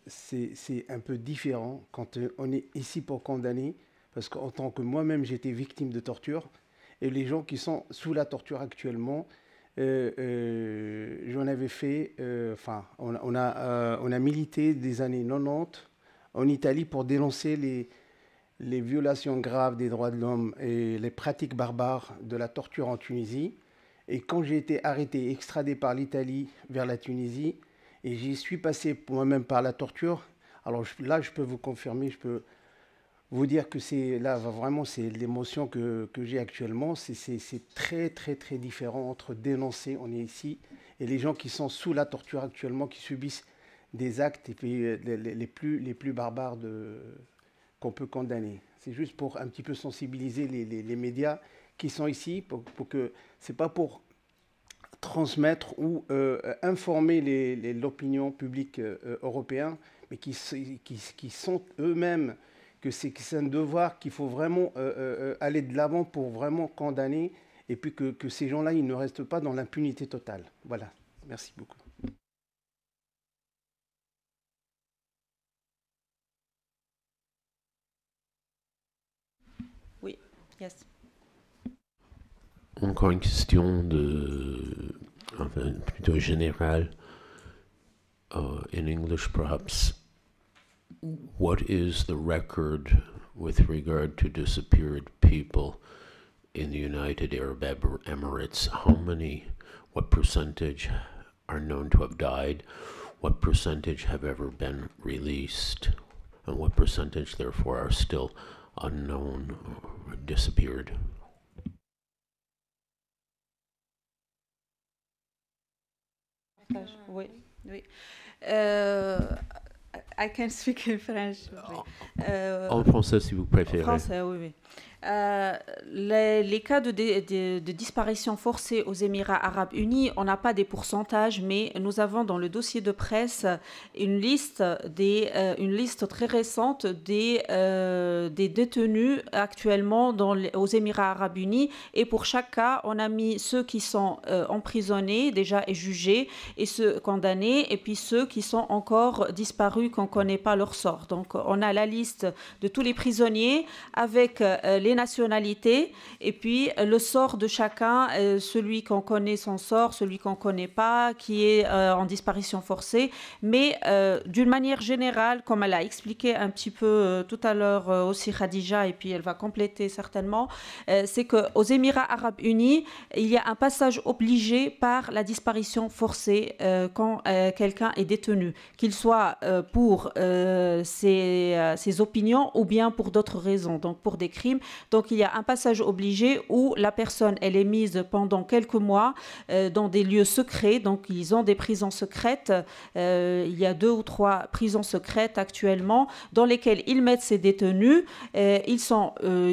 c'est un peu différent quand on est ici pour condamner, parce qu'en tant que moi-même j'étais victime de torture, et les gens qui sont sous la torture actuellement, j'en avais fait, on a milité des années 90 en Italie pour dénoncer les violations graves des droits de l'homme et les pratiques barbares de la torture en Tunisie. Et quand j'ai été arrêté, extradé par l'Italie vers la Tunisie, et j'y suis passé moi-même par la torture, alors là, je peux vous confirmer, je peux vous dire que c'est là vraiment c'est l'émotion que j'ai actuellement. C'est très, très, très différent entre dénoncer, on est ici, et les gens qui sont sous la torture actuellement, qui subissent des actes et puis, les plus barbares qu'on peut condamner. C'est juste pour un petit peu sensibiliser les médias qui sont ici, pour que c'est pas pour transmettre ou informer l'opinion publique européenne, mais qui sont eux-mêmes que c'est un devoir qu'il faut vraiment aller de l'avant pour vraiment condamner, et puis que ces gens-là, ils ne restent pas dans l'impunité totale. Voilà, merci beaucoup. Oui, yes. Encore une question plutôt générale, in English perhaps. What is the record with regard to disappeared people in the United Arab Emirates? What percentage are known to have died? What percentage have ever been released? And what percentage, therefore, are still unknown or disappeared? Oui, oui. I can speak in French. En français, si vous préférez. En français, oui, oui. Les cas de disparition forcée aux Émirats arabes unis, on n'a pas des pourcentages, mais nous avons dans le dossier de presse une liste très récente des détenus actuellement aux Émirats arabes unis, et pour chaque cas, on a mis ceux qui sont emprisonnés déjà et jugés, et ceux condamnés, et puis ceux qui sont encore disparus, qu'on ne connaît pas leur sort. Donc on a la liste de tous les prisonniers avec les nationalités, et puis le sort de chacun, celui qu'on connaît son sort, celui qu'on ne connaît pas, qui est en disparition forcée. Mais d'une manière générale, comme elle a expliqué un petit peu tout à l'heure aussi Khadija, et puis elle va compléter certainement, c'est qu'aux Émirats arabes unis, il y a un passage obligé par la disparition forcée quand quelqu'un est détenu, qu'il soit pour ses opinions ou bien pour d'autres raisons, donc pour des crimes. Donc il y a un passage obligé où la personne, elle est mise pendant quelques mois dans des lieux secrets. Donc ils ont des prisons secrètes. Il y a 2 ou 3 prisons secrètes actuellement dans lesquelles ils mettent ces détenus. Ils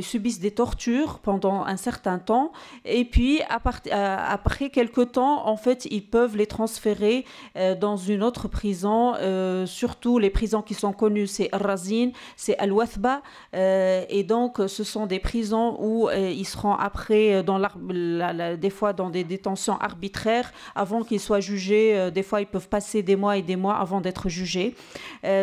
subissent des tortures pendant un certain temps, et puis après quelques temps, en fait, ils peuvent les transférer dans une autre prison. Surtout les prisons qui sont connues, c'est Al-Razin, c'est Al-Wathba, et donc ce sont des prisons où ils seront après des fois dans des détentions arbitraires avant qu'ils soient jugés. Des fois, ils peuvent passer des mois et des mois avant d'être jugés.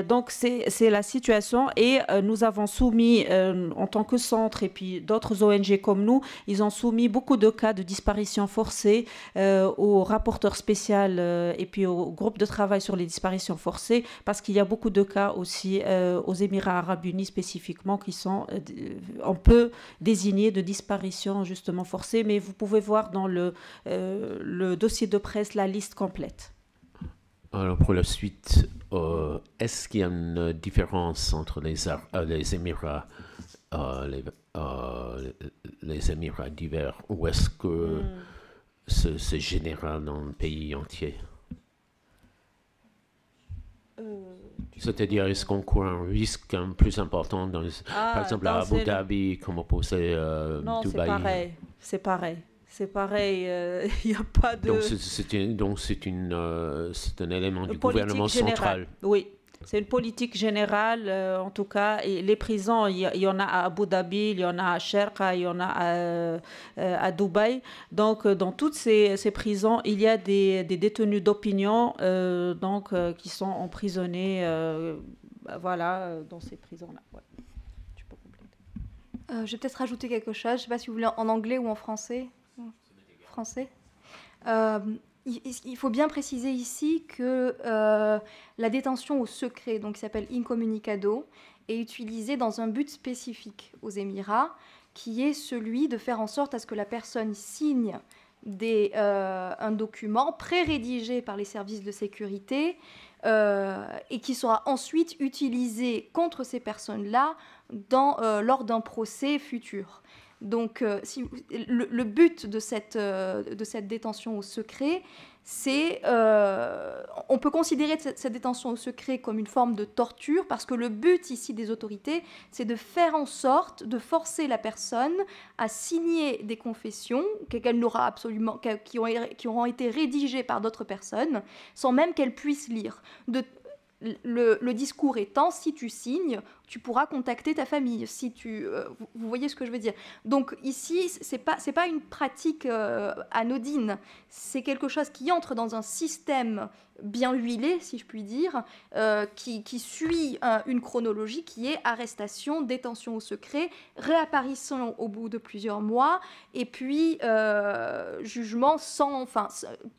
Donc, c'est la situation, et nous avons soumis, en tant que centre, et puis d'autres ONG comme nous, ils ont soumis beaucoup de cas de disparition forcée au rapporteur spécial et puis au groupe de travail sur les disparitions forcées, parce qu'il y a beaucoup de cas aussi aux Émirats arabes unis spécifiquement qui sont, on peut désigner de disparition justement forcée, mais vous pouvez voir dans le dossier de presse la liste complète. Alors pour la suite, est-ce qu'il y a une différence entre les Émirats, les Émirats divers, ou est-ce que c'est général dans le pays entier? C'est-à-dire, est-ce qu'on court un risque plus important par exemple à Abu Dhabi, comme opposé à Dubaï? Non, c'est pareil. C'est pareil, il n'y a pas de... Donc c'est un élément du gouvernement générale. central. Oui, c'est une politique générale, en tout cas. Et les prisons, il y en a à Abu Dhabi, il y en a à Sharqa, il y en a à Dubaï. Donc, dans toutes ces prisons, il y a des détenus d'opinion qui sont emprisonnés dans ces prisons-là. Ouais. Tu peux compléter. Je vais peut-être rajouter quelque chose. Je ne sais pas si vous voulez en anglais ou en français. Français. Il faut bien préciser ici que la détention au secret, donc qui s'appelle incommunicado, est utilisée dans un but spécifique aux Émirats, qui est celui de faire en sorte à ce que la personne signe un document pré-rédigé par les services de sécurité et qui sera ensuite utilisé contre ces personnes-là lors d'un procès futur. Donc, le but de cette détention au secret, c'est... on peut considérer cette détention au secret comme une forme de torture, parce que le but ici des autorités, c'est de faire en sorte de forcer la personne à signer des confessions qu'elle n'aura absolument, qui auront été rédigées par d'autres personnes, sans même qu'elle puisse lire. Le discours étant, si tu signes, tu pourras contacter ta famille. Vous voyez ce que je veux dire. Donc ici, c'est pas une pratique anodine. C'est quelque chose qui entre dans un système bien huilé, si je puis dire, qui suit une chronologie qui est arrestation, détention au secret, réapparition au bout de plusieurs mois, et puis jugement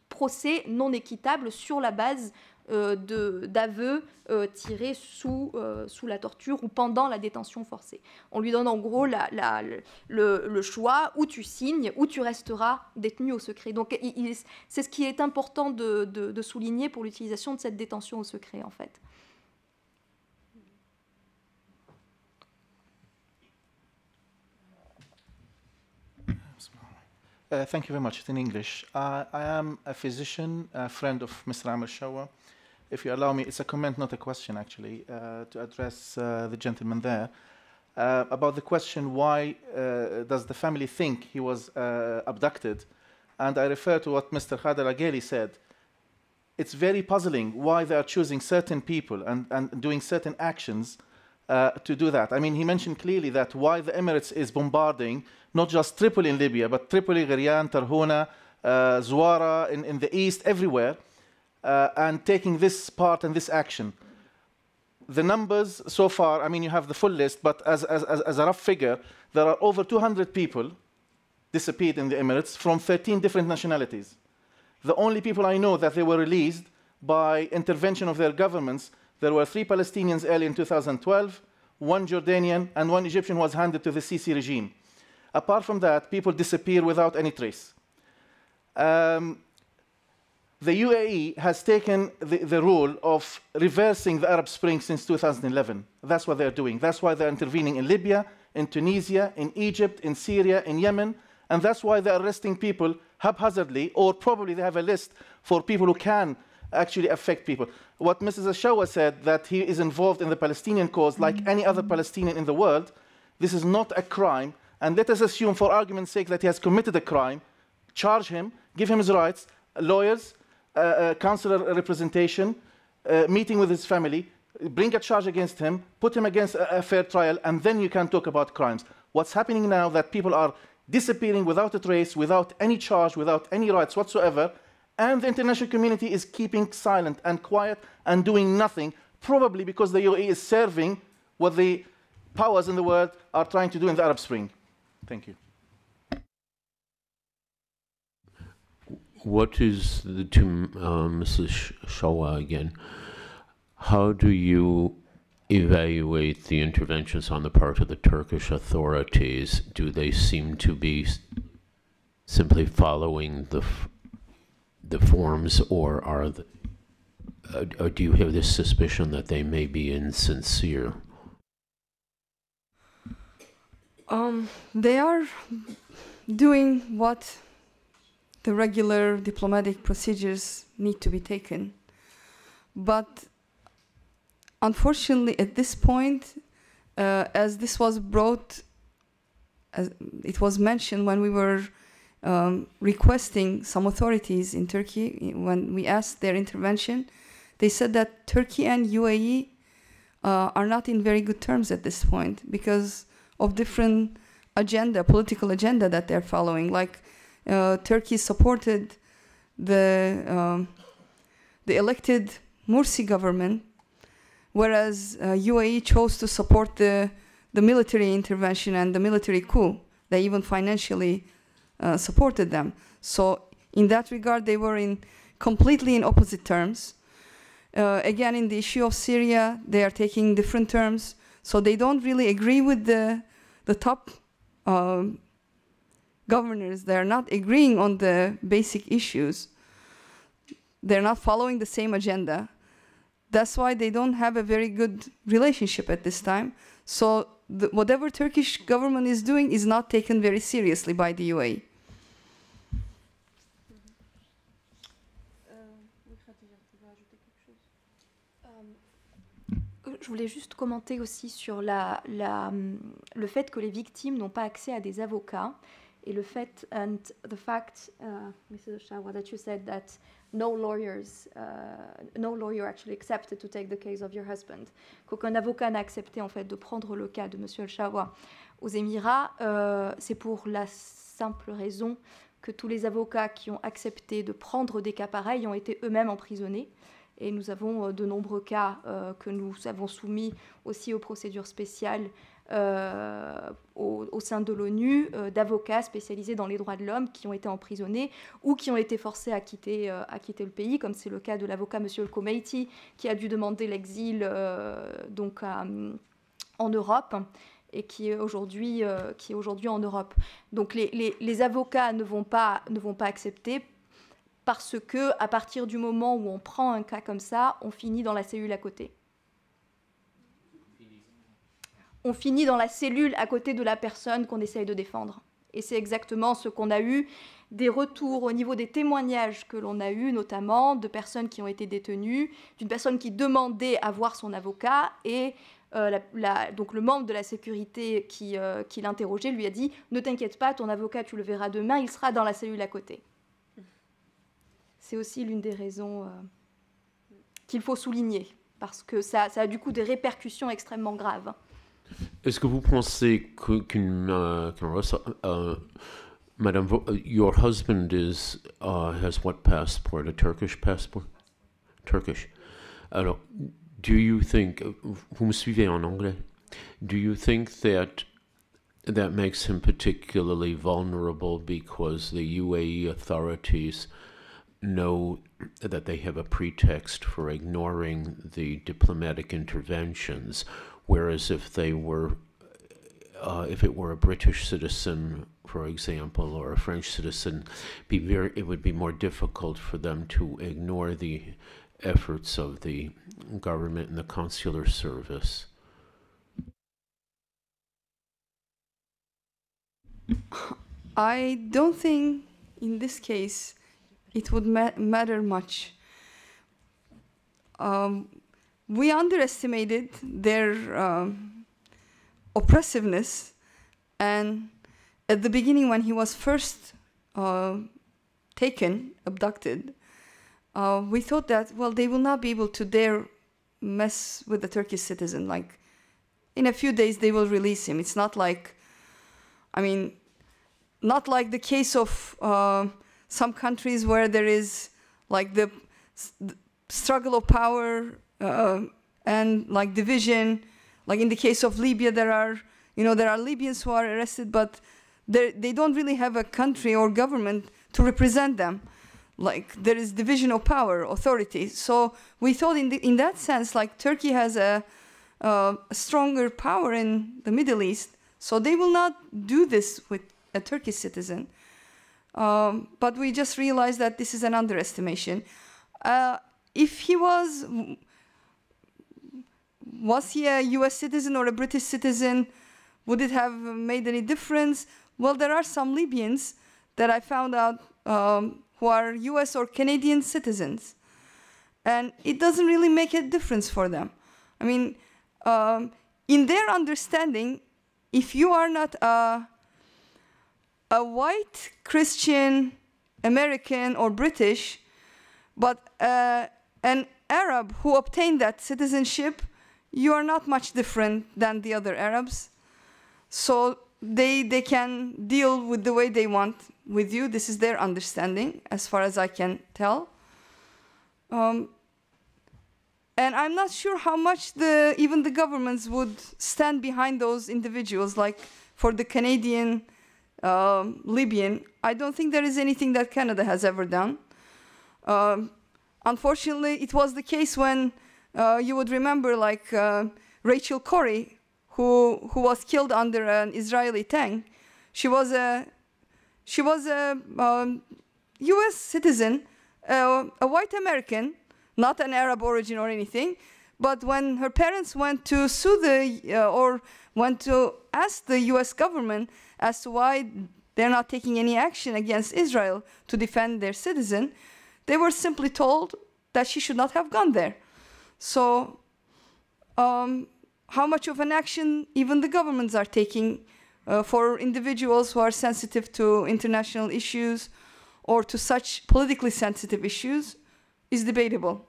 procès non équitable sur la base d'aveux tirés sous la torture ou pendant la détention forcée. On lui donne en gros le choix, ou tu signes, ou tu resteras détenu au secret. Donc c'est ce qui est important de souligner pour l'utilisation de cette détention au secret, en fait. Thank you very much. It's in English. I am a physician, a friend of Mr. Amr Shawa. If you allow me, it's a comment, not a question, actually, to address the gentleman there. About the question, why does the family think he was abducted? And I refer to what Mr. Khader Agheli said. It's very puzzling why they are choosing certain people and doing certain actions to do that. I mean, he mentioned clearly that why the Emirates is bombarding not just Tripoli in Libya, but Tripoli, Gherian, Tarhuna, Zuwara in the east, everywhere, and taking this part and this action. The numbers so far, I mean, you have the full list, but as a rough figure, there are over 200 people disappeared in the Emirates from 13 different nationalities. The only people I know that they were released by intervention of their governments, there were 3 Palestinians early in 2012, 1 Jordanian, and 1 Egyptian was handed to the Sisi regime. Apart from that, people disappear without any trace. The UAE has taken the role of reversing the Arab Spring since 2011. That's what they're doing. That's why they're intervening in Libya, in Tunisia, in Egypt, in Syria, in Yemen, and that's why they're arresting people haphazardly, or probably they have a list for people who can actually affect people. What Mrs. Ashawa said, that he is involved in the Palestinian cause like any other Palestinian in the world, this is not a crime, and let us assume for argument's sake that he has committed a crime, charge him, give him his rights, lawyers, consular representation, meeting with his family, bring a charge against him, put him against a fair trial, and then you can talk about crimes. What's happening now that people are disappearing without a trace, without any charge, without any rights whatsoever, and the international community is keeping silent and quiet and doing nothing, probably because the UAE is serving what the powers in the world are trying to do in the Arab Spring. Thank you. What is to Mrs. Shawa again? How do you evaluate the interventions on the part of the Turkish authorities? Do they seem to be simply following the forms, or or do you have this suspicion that they may be insincere? They are doing what the regular diplomatic procedures need to be taken. But unfortunately, at this point, as this was brought, as it was mentioned when we were requesting some authorities in Turkey, when we asked their intervention, they said that Turkey and UAE are not in very good terms at this point because of different political agenda that they're following. Like Turkey supported the elected Mursi government, whereas UAE chose to support the military intervention and the military coup. They even financially supported them. So in that regard, they were completely in opposite terms. Again, in the issue of Syria, they are taking different terms. So they don't really agree with the top governors. They're not agreeing on the basic issues. They're not following the same agenda. That's why they don't have a very good relationship at this time. So whatever Turkish government is doing is not taken very seriously by the UAE. Je voulais juste commenter aussi sur le fait que les victimes n'ont pas accès à des avocats et le fait, and the fact, Mrs. Shawa, that you said that no lawyer actually accepted to take the case of your husband. Qu'aucun avocat n'a accepté en fait de prendre le cas de Monsieur Shawa aux Émirats. C'est pour la simple raison que tous les avocats qui ont accepté de prendre des cas pareils ont été eux-mêmes emprisonnés. Et nous avons de nombreux cas que nous avons soumis aussi aux procédures spéciales au sein de l'ONU, d'avocats spécialisés dans les droits de l'homme qui ont été emprisonnés ou qui ont été forcés à quitter le pays, comme c'est le cas de l'avocat M. El-Komeiti, qui a dû demander l'exil en Europe et qui est aujourd'hui en Europe. Donc les avocats ne vont pas accepter, parce que à partir du moment où on prend un cas comme ça, on finit dans la cellule à côté. On finit dans la cellule à côté de la personne qu'on essaye de défendre. Et c'est exactement ce qu'on a eu, des retours au niveau des témoignages que l'on a eu, notamment de personnes qui ont été détenues, d'une personne qui demandait à voir son avocat, et donc le membre de la sécurité qui l'interrogeait lui a dit « Ne t'inquiète pas, ton avocat, tu le verras demain, il sera dans la cellule à côté ». C'est aussi l'une des raisons qu'il faut souligner, parce que ça a du coup des répercussions extrêmement graves. Est-ce que vous pensez Madame, your husband has what passport? A Turkish passport? Turkish. Alors, do you think, vous me suivez en anglais? Do you think that makes him particularly vulnerable because the UAE authorities know that they have a pretext for ignoring the diplomatic interventions, whereas if it were a British citizen, for example, or a French citizen, it would be more difficult for them to ignore the efforts of the government and the consular service? I don't think in this case it would matter much. We underestimated their oppressiveness, and at the beginning when he was first abducted, we thought that, well, they will not be able to dare mess with the Turkish citizen. Like, in a few days they will release him. It's not like, not like the case of some countries where there is like the struggle of power and like division. Like in the case of Libya, there are Libyans who are arrested, but they don't really have a country or government to represent them. Like there is division of power, authority. So we thought in that sense, like Turkey has a stronger power in the Middle East, so they will not do this with a Turkish citizen. But we just realized that this is an underestimation. If he was he a US citizen or a British citizen? Would it have made any difference? Well, there are some Libyans that I found out who are US or Canadian citizens. And it doesn't really make a difference for them. I mean, in their understanding, if you are not a white Christian American or British, but an Arab who obtained that citizenship, you are not much different than the other Arabs. So they can deal with the way they want with you. This is their understanding, as far as I can tell. And I'm not sure how much even the governments would stand behind those individuals. Like for the Canadian, Libyan, I don't think there is anything that Canada has ever done. Unfortunately, it was the case when you would remember, like Rachel Corrie, who was killed under an Israeli tank. She was a U.S. citizen, a white American, not an Arab origin or anything. But when her parents went to sue or went to ask the U.S. government as to why they're not taking any action against Israel to defend their citizen, they were simply told that she should not have gone there. So how much of an action even the governments are taking for individuals who are sensitive to international issues or to such politically sensitive issues is debatable.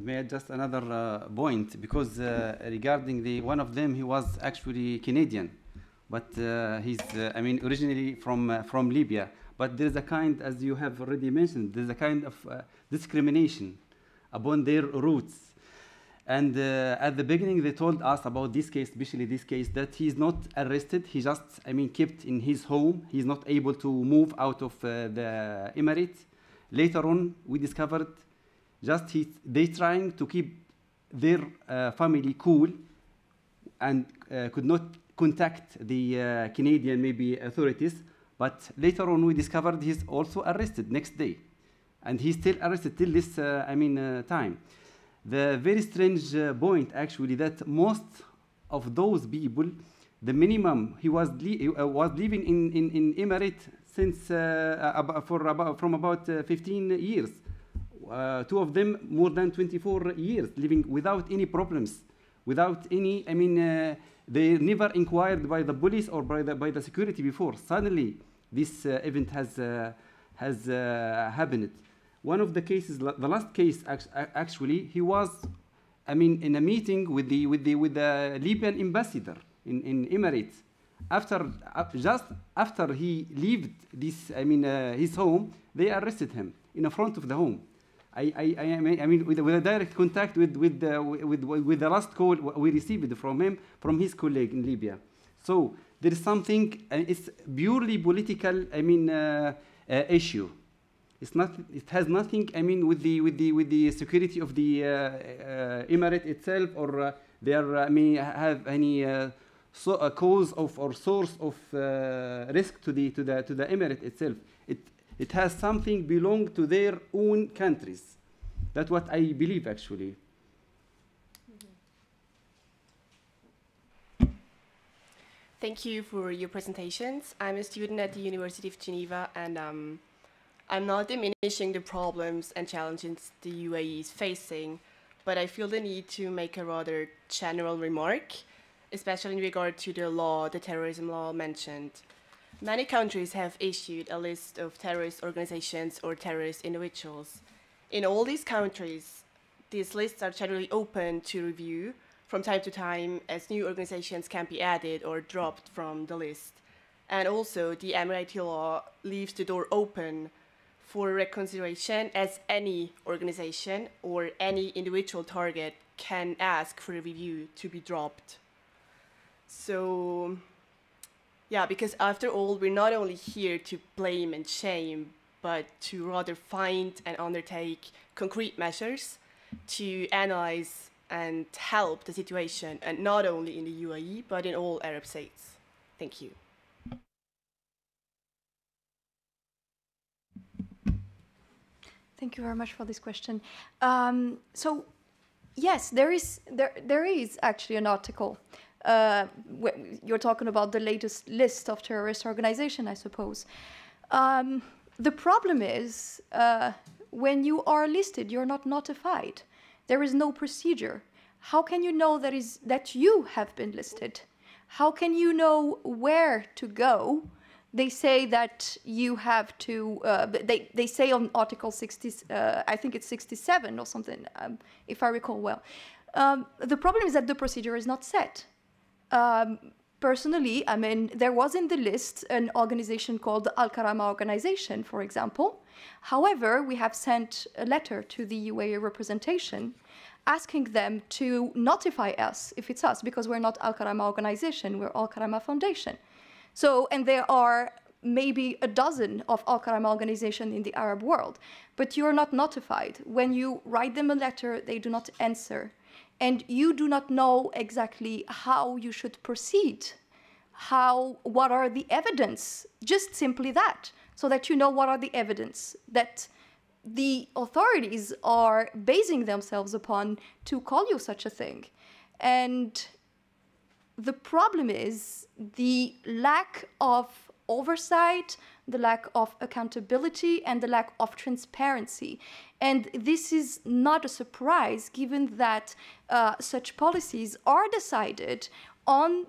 May I just another point, because regarding one of them, he was actually Canadian, but he's originally from Libya. But there's a kind, as you have already mentioned, there's a kind of discrimination upon their roots. And at the beginning, they told us about this case, especially this case, that he's not arrested. He just, kept in his home. He's not able to move out of the Emirates. Later on, we discovered they trying to keep their family cool and could not contact the Canadian authorities. But later on, we discovered he's also arrested next day, and he's still arrested till this time. The very strange point, actually, that most of those people, the minimum he was living in Emirates since from about 15 years. Two of them more than 24 years, living without any problems, without any. They never inquired by the police or by the security before. Suddenly, this event has happened. One of the cases, the last case, actually, he was, in a meeting with the Libyan ambassador in Emirates. Just after he left this, his home, they arrested him in the front of the home. With a direct contact with the last call we received from him, from his colleague in Libya. So there is something. It's purely political. Issue. It's not. It has nothing. With the security of the Emirate itself, or they have any cause of or source of risk to the Emirate itself. It has something belong to their own countries. That's what I believe, actually. Thank you for your presentations. I'm a student at the University of Geneva, and I'm not diminishing the problems and challenges the UAE is facing, but I feel the need to make a rather general remark, especially in regard to the terrorism law mentioned. Many countries have issued a list of terrorist organizations or terrorist individuals. In all these countries, these lists are generally open to review from time to time, as new organizations can be added or dropped from the list. And also, the Emirati law leaves the door open for reconsideration, as any organization or any individual target can ask for a review to be dropped. So, yeah, because after all, we're not only here to blame and shame, but to rather find and undertake concrete measures to analyze and help the situation, and not only in the UAE, but in all Arab states. Thank you. Thank you very much for this question. So, yes, there is actually an article. You're talking about the latest list of terrorist organizations, I suppose. The problem is, when you are listed, you're not notified. There is no procedure. How can you know that you have been listed? How can you know where to go They say that you have to, they say on Article 60, I think it's 67 or something, if I recall well. The problem is that the procedure is not set. Personally, I mean, there was in the list an organization called the Al-Karama Organization, for example. However, we have sent a letter to the UAE representation asking them to notify us if it's us, because we're not Al-Karama Organization, we're Al-Karama Foundation. So, and there are maybe a dozen of Al-Karama organizations in the Arab world, but you're not notified. When you write them a letter, they do not answer. And you do not know exactly how you should proceed, what are the evidence, just simply that, so that you know what are the evidence that the authorities are basing themselves upon to call you such a thing. And the problem is the lack of oversight, the lack of accountability, and the lack of transparency. And this is not a surprise, given that such policies are decided on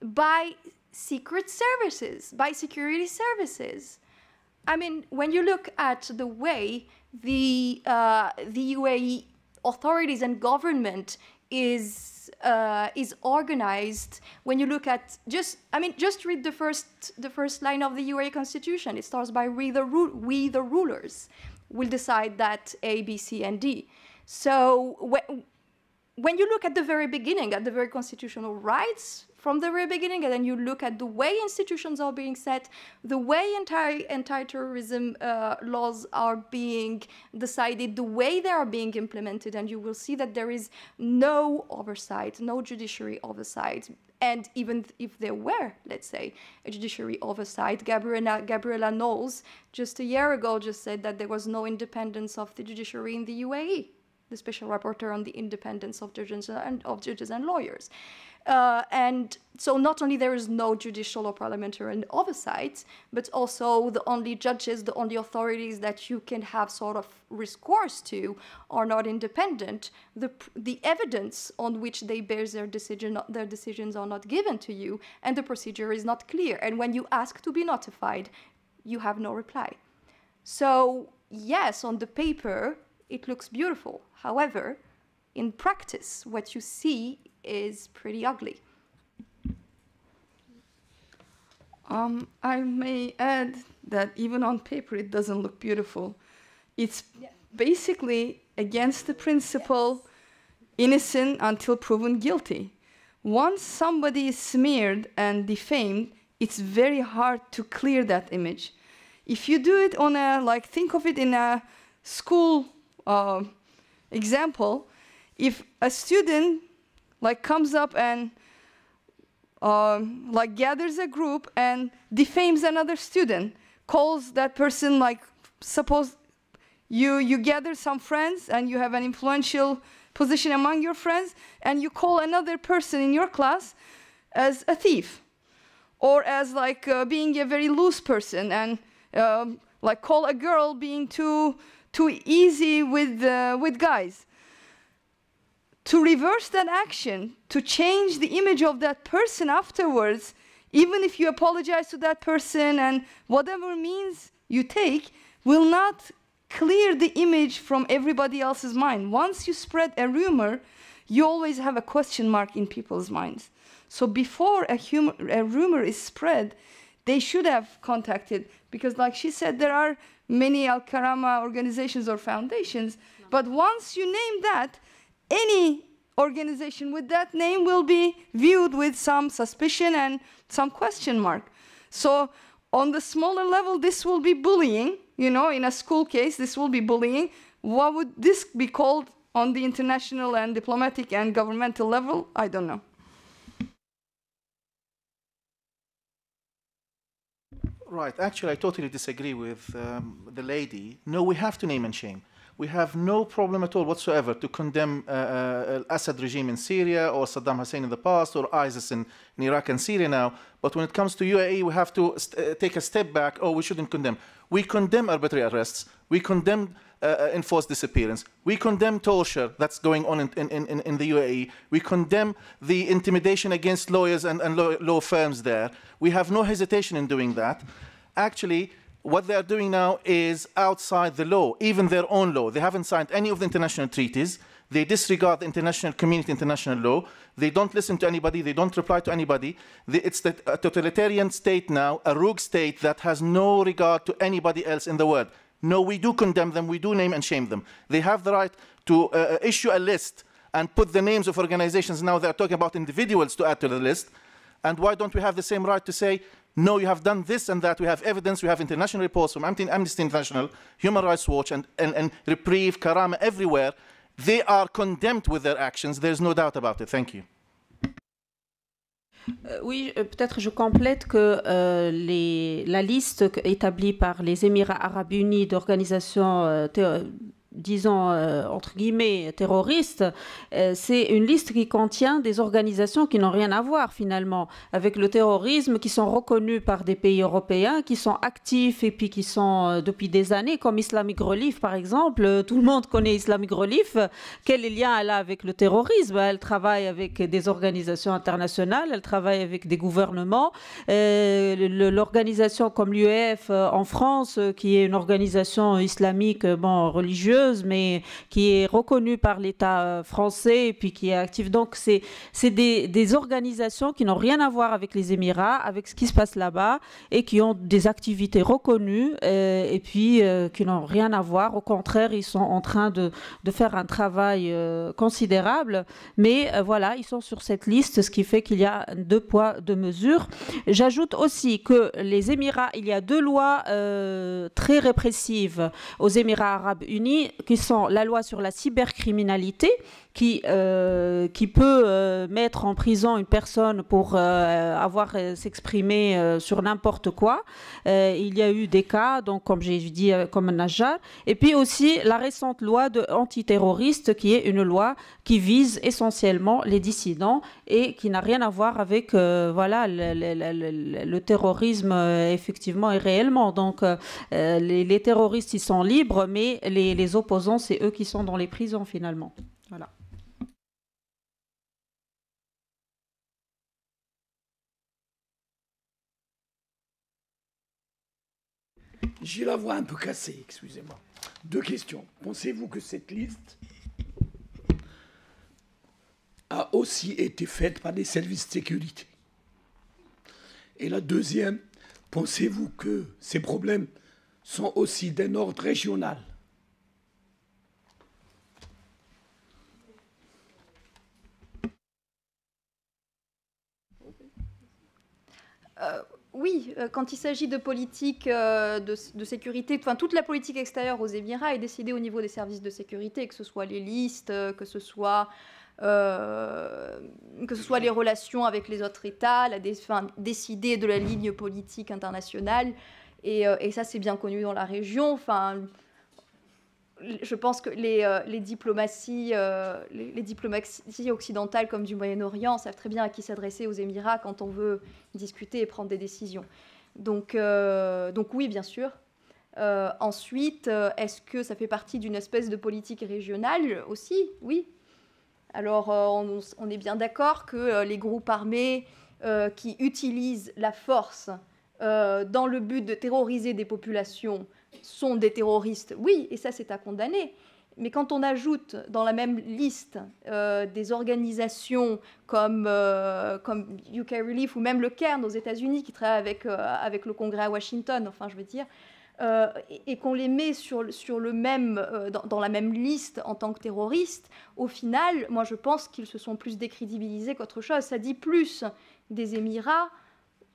by secret services, by security services. I mean, when you look at the way the UAE authorities and government is organized, when you look at just read the first line of the UAE constitution. It starts by we the rulers will decide that A, B, C, and D. So when you look at the very beginning, at the very constitutional rights from the very beginning, and then you look at the way institutions are being set, the way anti-terrorism laws are being decided, the way they are being implemented, and you will see that there is no oversight, no judiciary oversight. And even if there were, let's say, a judiciary oversight, Gabriela Knowles just a year ago just said that there was no independence of the judiciary in the UAE, the special rapporteur on the independence of judges and lawyers. And so not only there is no judicial or parliamentary oversight, but also the only judges, the only authorities that you can have sort of recourse to are not independent. The evidence on which they base their decisions are not given to you, and the procedure is not clear. And when you ask to be notified, you have no reply. So yes, on the paper, it looks beautiful. However, in practice, what you see is pretty ugly. I may add that even on paper, it doesn't look beautiful. It's basically against the principle innocent until proven guilty. Once somebody is smeared and defamed, it's very hard to clear that image. If you do it on think of it in a school example, if a student comes up and gathers a group and defames another student, calls that person, suppose you gather some friends and you have an influential position among your friends, and you call another person in your class as a thief, or as being a very loose person, and call a girl being too easy with guys. To reverse that action, to change the image of that person afterwards, even if you apologize to that person and whatever means you take, will not clear the image from everybody else's mind. Once you spread a rumor, you always have a question mark in people's minds. So before a rumor is spread, they should have contacted, because like she said, there are many Al-Karama organizations or foundations, but once you name that, any organization with that name will be viewed with some suspicion and some question mark. So on the smaller level, this will be bullying. In a school case, this will be bullying. What would this be called on the international and diplomatic and governmental level? I don't know. Right. Actually, I totally disagree with the lady. No, we have to name and shame. We have no problem at all whatsoever to condemn Assad regime in Syria or Saddam Hussein in the past or ISIS in Iraq and Syria now. But when it comes to UAE, we have to take a step back. Oh, we shouldn't condemn. We condemn arbitrary arrests. We condemn enforced disappearance. We condemn torture that's going on in the UAE. We condemn the intimidation against lawyers and law firms there. We have no hesitation in doing that. Actually, what they are doing now is outside the law, even their own law. They haven't signed any of the international treaties. They disregard the international community, international law. They don't listen to anybody. They don't reply to anybody. It's a totalitarian state now, a rogue state that has no regard to anybody else in the world. No, we do condemn them. We do name and shame them. They have the right to issue a list and put the names of organizations. Now they're talking about individuals to add to the list. And why don't we have the same right to say, no, you have done this and that. We have evidence. We have international reports from Amnesty International, Human Rights Watch, and Reprieve, Karama, everywhere. They are condemned with their actions. There's no doubt about it. Thank you. Oui, peut-être je complète que la liste établie par les Émirats arabes unis d'organisations disons, entre guillemets, terroristes, c'est une liste qui contient des organisations qui n'ont rien à voir, finalement, avec le terrorisme, qui sont reconnues par des pays européens, qui sont actifs et puis qui sont, depuis des années, comme Islamic Relief, par exemple. Tout le monde connaît Islamic Relief. Quel lien elle a avec le terrorisme? Elle travaille avec des organisations internationales, elle travaille avec des gouvernements. L'organisation comme l'UEF en France, qui est une organisation islamique, bon, religieuse, mais qui est reconnue par l'État français et puis qui est active. Donc, c'est des organisations qui n'ont rien à voir avec les Émirats, avec ce qui se passe là-bas et qui ont des activités reconnues et puis qui n'ont rien à voir. Au contraire, ils sont en train de faire un travail considérable, mais voilà, ils sont sur cette liste, ce qui fait qu'il y a 2 poids, 2 mesures. J'ajoute aussi que les Émirats, il y a 2 lois très répressives aux Émirats arabes unis, qui sont la loi sur la cybercriminalité, qui peut mettre en prison une personne pour avoir s'exprimer sur n'importe quoi. Il y a eu des cas, donc comme j'ai dit, comme Najjar. Et puis aussi la récente loi antiterroriste, qui est une loi qui vise essentiellement les dissidents et qui n'a rien à voir avec voilà, le terrorisme effectivement et réellement. Donc les terroristes, ils sont libres, mais les opposants, c'est eux qui sont dans les prisons finalement. Voilà. J'ai la voix un peu cassée, excusez-moi. 2 questions. Pensez-vous que cette liste a aussi été faite par des services de sécurité? Et la deuxième, pensez-vous que ces problèmes sont aussi d'un ordre régional? Oui, quand il s'agit de politique de sécurité, enfin toute la politique extérieure aux Émirats est décidée au niveau des services de sécurité, que ce soit les listes, que ce soit les relations avec les autres États, décider de la ligne politique internationale, et ça c'est bien connu dans la région. Enfin, je pense que les diplomaties occidentales comme du Moyen-Orient savent très bien à qui s'adresser aux Émirats quand on veut discuter et prendre des décisions. Donc oui, bien sûr. Ensuite, est-ce que ça fait partie d'une espèce de politique régionale aussi? Oui. Alors, on est bien d'accord que les groupes armés qui utilisent la force dans le but de terroriser des populations sont des terroristes, oui, et ça c'est à condamner. Mais quand on ajoute dans la même liste des organisations comme UK Relief ou même le Cairn aux États-Unis qui travaille avec le Congrès à Washington, enfin je veux dire, et qu'on les met dans la même liste en tant que terroristes, au final, moi je pense qu'ils se sont plus décrédibilisés qu'autre chose. Ça dit plus des Émirats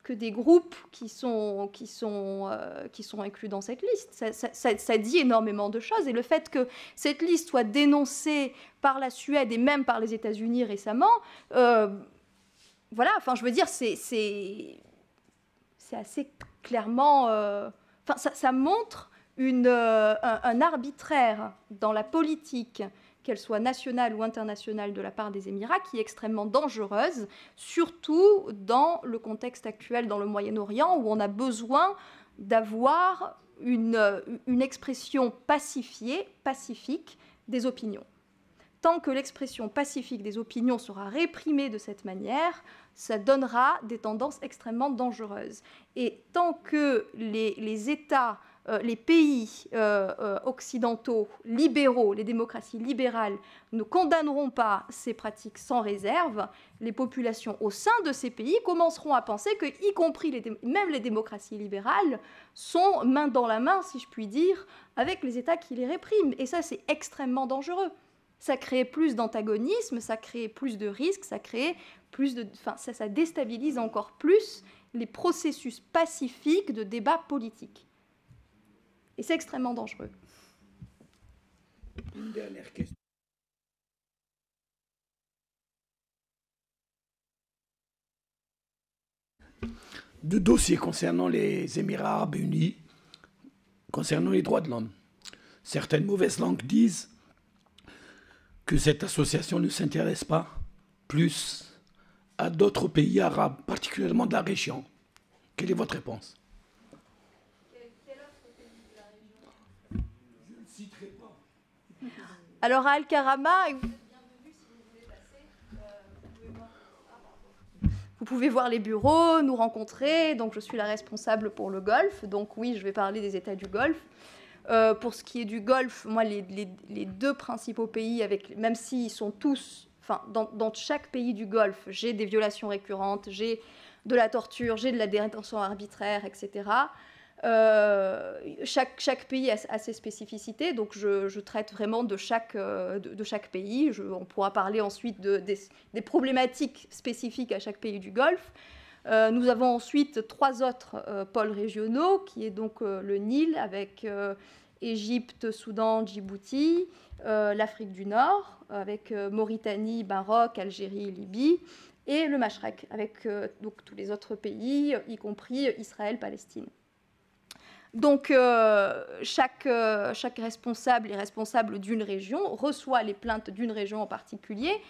que des groupes qui sont inclus dans cette liste. Ça dit énormément de choses. Et le fait que cette liste soit dénoncée par la Suède et même par les États-Unis récemment, voilà, enfin, je veux dire, c'est assez clairement... ça montre un arbitraire dans la politique, qu'elle soit nationale ou internationale, de la part des Émirats, qui est extrêmement dangereuse, surtout dans le contexte actuel dans le Moyen-Orient, où on a besoin d'avoir une expression pacifique des opinions. Tant que l'expression pacifique des opinions sera réprimée de cette manière, ça donnera des tendances extrêmement dangereuses. Et tant que les États, les pays occidentaux, libéraux, les démocraties libérales ne condamneront pas ces pratiques sans réserve, les populations au sein de ces pays commenceront à penser que, y compris même les démocraties libérales, sont main dans la main, si je puis dire, avec les États qui les répriment. Et ça, c'est extrêmement dangereux. Ça crée plus d'antagonisme, ça crée plus de risques, ça crée plus de... Enfin, ça déstabilise encore plus les processus pacifiques de débat politique. Et c'est extrêmement dangereux. Une dernière question. De dossiers concernant les Émirats arabes unis, concernant les droits de l'homme. Certaines mauvaises langues disent que cette association ne s'intéresse pas plus à d'autres pays arabes, particulièrement de la région. Quelle est votre réponse? Quel autre pays de la région? Je ne citerai pas. Alors à Al-Karama, et vous êtes bienvenue si vous voulez passer. Vous pouvez voir les bureaux, nous rencontrer. Donc je suis la responsable pour le Golfe. Donc oui, je vais parler des États du Golfe. Pour ce qui est du Golfe, moi, les deux principaux pays, même s'ils sont tous, enfin, dans chaque pays du Golfe, j'ai des violations récurrentes, j'ai de la torture, j'ai de la détention arbitraire, etc. Chaque pays a ses spécificités, donc je traite vraiment de chaque pays. On pourra parler ensuite des problématiques spécifiques à chaque pays du Golfe. Nous avons ensuite 3 autres pôles régionaux, qui est donc le Nil, avec Égypte, Soudan, Djibouti, l'Afrique du Nord, avec Mauritanie, Maroc, Algérie, Libye, et le Mashrek, avec donc tous les autres pays, y compris Israël, Palestine. Donc chaque responsable est responsable d'une région, reçoit les plaintes d'une région en particulier.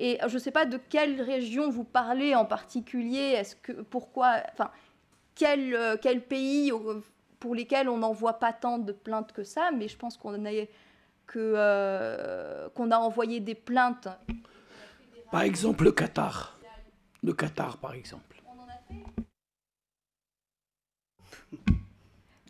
Et je ne sais pas de quelle région vous parlez en particulier, quel pays pour lesquels on n'envoie pas tant de plaintes que ça, mais je pense qu'on a envoyé des plaintes. Par exemple, le Qatar. Le Qatar, par exemple. On en a fait ?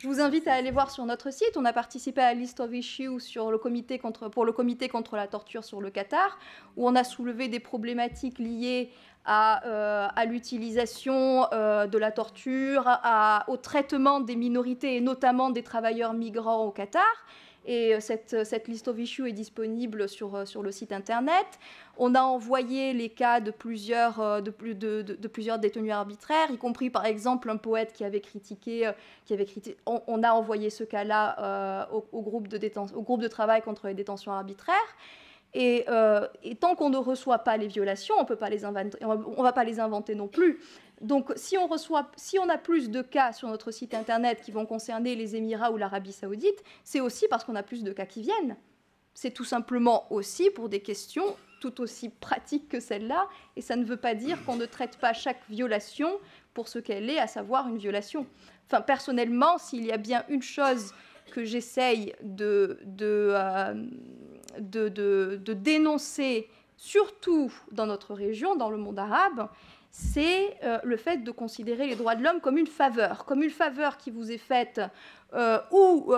Je vous invite à aller voir sur notre site. On a participé à la list of issues pour le comité contre la torture sur le Qatar, où on a soulevé des problématiques liées à l'utilisation de la torture, au traitement des minorités et notamment des travailleurs migrants au Qatar. Et cette list of issues est disponible sur le site internet. On a envoyé les cas de plusieurs détenus arbitraires, y compris par exemple un poète qui avait critiqué. On a envoyé ce cas-là au groupe de travail contre les détentions arbitraires. Et tant qu'on ne reçoit pas les violations, on ne va pas les inventer non plus. Donc si on a plus de cas sur notre site internet qui vont concerner les Émirats ou l'Arabie saoudite, c'est aussi parce qu'on a plus de cas qui viennent. C'est tout simplement aussi pour des questions tout aussi pratiques que celle-là, et ça ne veut pas dire qu'on ne traite pas chaque violation pour ce qu'elle est, à savoir une violation. Enfin, personnellement, s'il y a bien une chose que j'essaye de dénoncer, surtout dans notre région, dans le monde arabe, c'est le fait de considérer les droits de l'homme comme une faveur qui vous est faite ou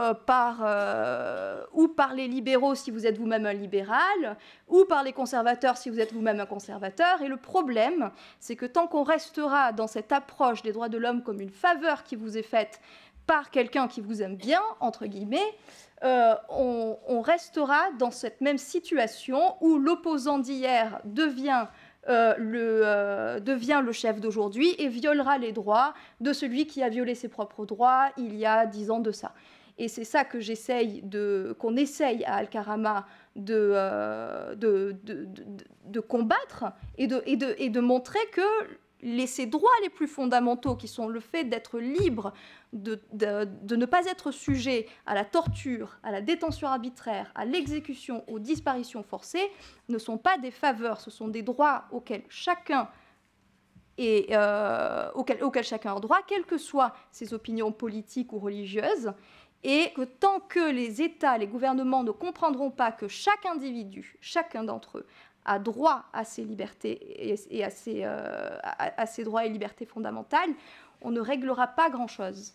par les libéraux si vous êtes vous-même un libéral, ou par les conservateurs si vous êtes vous-même un conservateur. Et le problème, c'est que tant qu'on restera dans cette approche des droits de l'homme comme une faveur qui vous est faite par quelqu'un qui vous aime bien, entre guillemets, on restera dans cette même situation où l'opposant d'hier devient le chef d'aujourd'hui et violera les droits de celui qui a violé ses propres droits il y a 10 ans de ça. Et c'est ça que qu'on essaye à Al-Karama de combattre et de montrer que ces droits les plus fondamentaux, qui sont le fait d'être libre, de ne pas être sujet à la torture, à la détention arbitraire, à l'exécution, aux disparitions forcées, ne sont pas des faveurs, ce sont des droits auxquels chacun a droit, quelles que soient ses opinions politiques ou religieuses. et que tant que les États, les gouvernements ne comprendront pas que chaque individu, chacun d'entre eux, a droit à ses libertés et à ses droits et libertés fondamentales, on ne réglera pas grand-chose.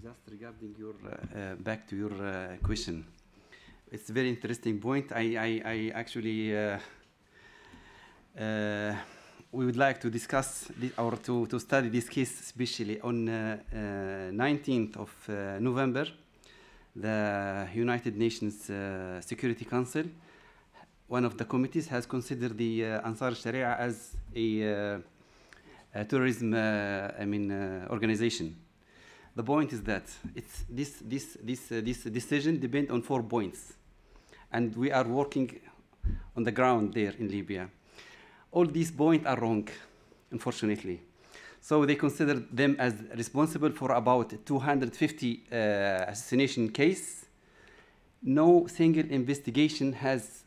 Just regarding your back to your question, it's a very interesting point. I actually we would like to discuss or to study this case, especially on 19th of November. The United Nations Security Council, one of the committees, has considered the Ansar Sharia as a terrorism organization. The point is that it's this decision depends on 4 points, and we are working on the ground there in Libya. All these points are wrong, unfortunately. So they consider them as responsible for about 250 assassination cases. No single investigation has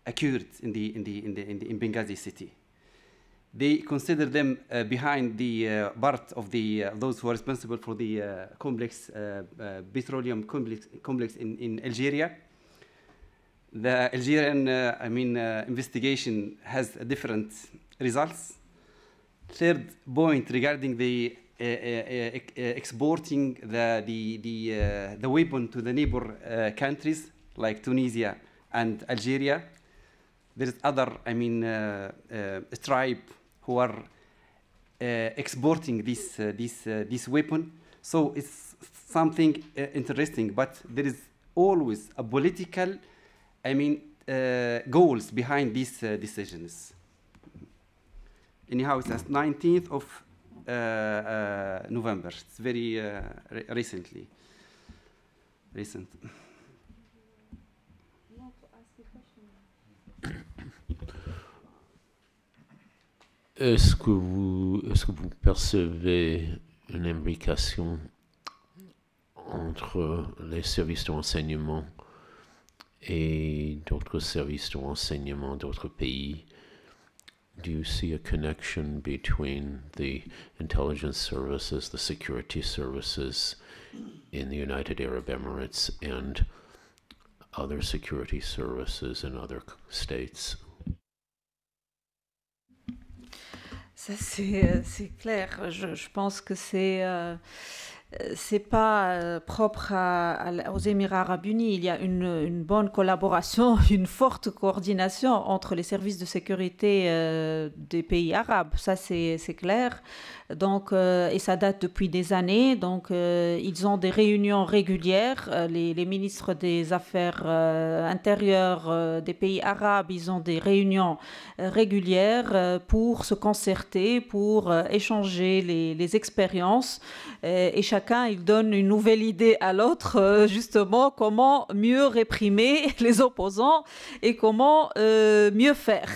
occurred in Benghazi city. They consider them behind the part of those who are responsible for the petroleum complex in Algeria. The Algerian investigation has different results. Third point regarding the exporting the weapon to the neighbor countries like Tunisia and Algeria. There is other tribe who are exporting this weapon. So it's something interesting, but there is always a political goals behind these decisions. Anyhow, it's 19th of November. It's very recent. Est-ce que vous percevez une imbrication entre les services de renseignement et d'autres services de renseignement d'autres pays? Do you see a connection between the intelligence services, the security services in the United Arab Emirates and other security services in other states? Ça, c'est clair. Je pense que c'est pas propre aux Émirats arabes unis. Il y a une bonne collaboration, une forte coordination entre les services de sécurité des pays arabes. Ça, c'est clair. Donc, et ça date depuis des années. Donc, ils ont des réunions régulières. Les ministres des Affaires intérieures des pays arabes, ils ont des réunions régulières pour se concerter, pour échanger les expériences. Et chacun, il donne une nouvelle idée à l'autre, justement, comment mieux réprimer les opposants et comment mieux faire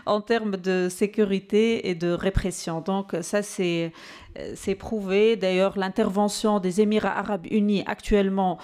en termes de sécurité et de répression. Donc, ça, c'est prouvé. D'ailleurs, l'intervention des Émirats arabes unis actuellement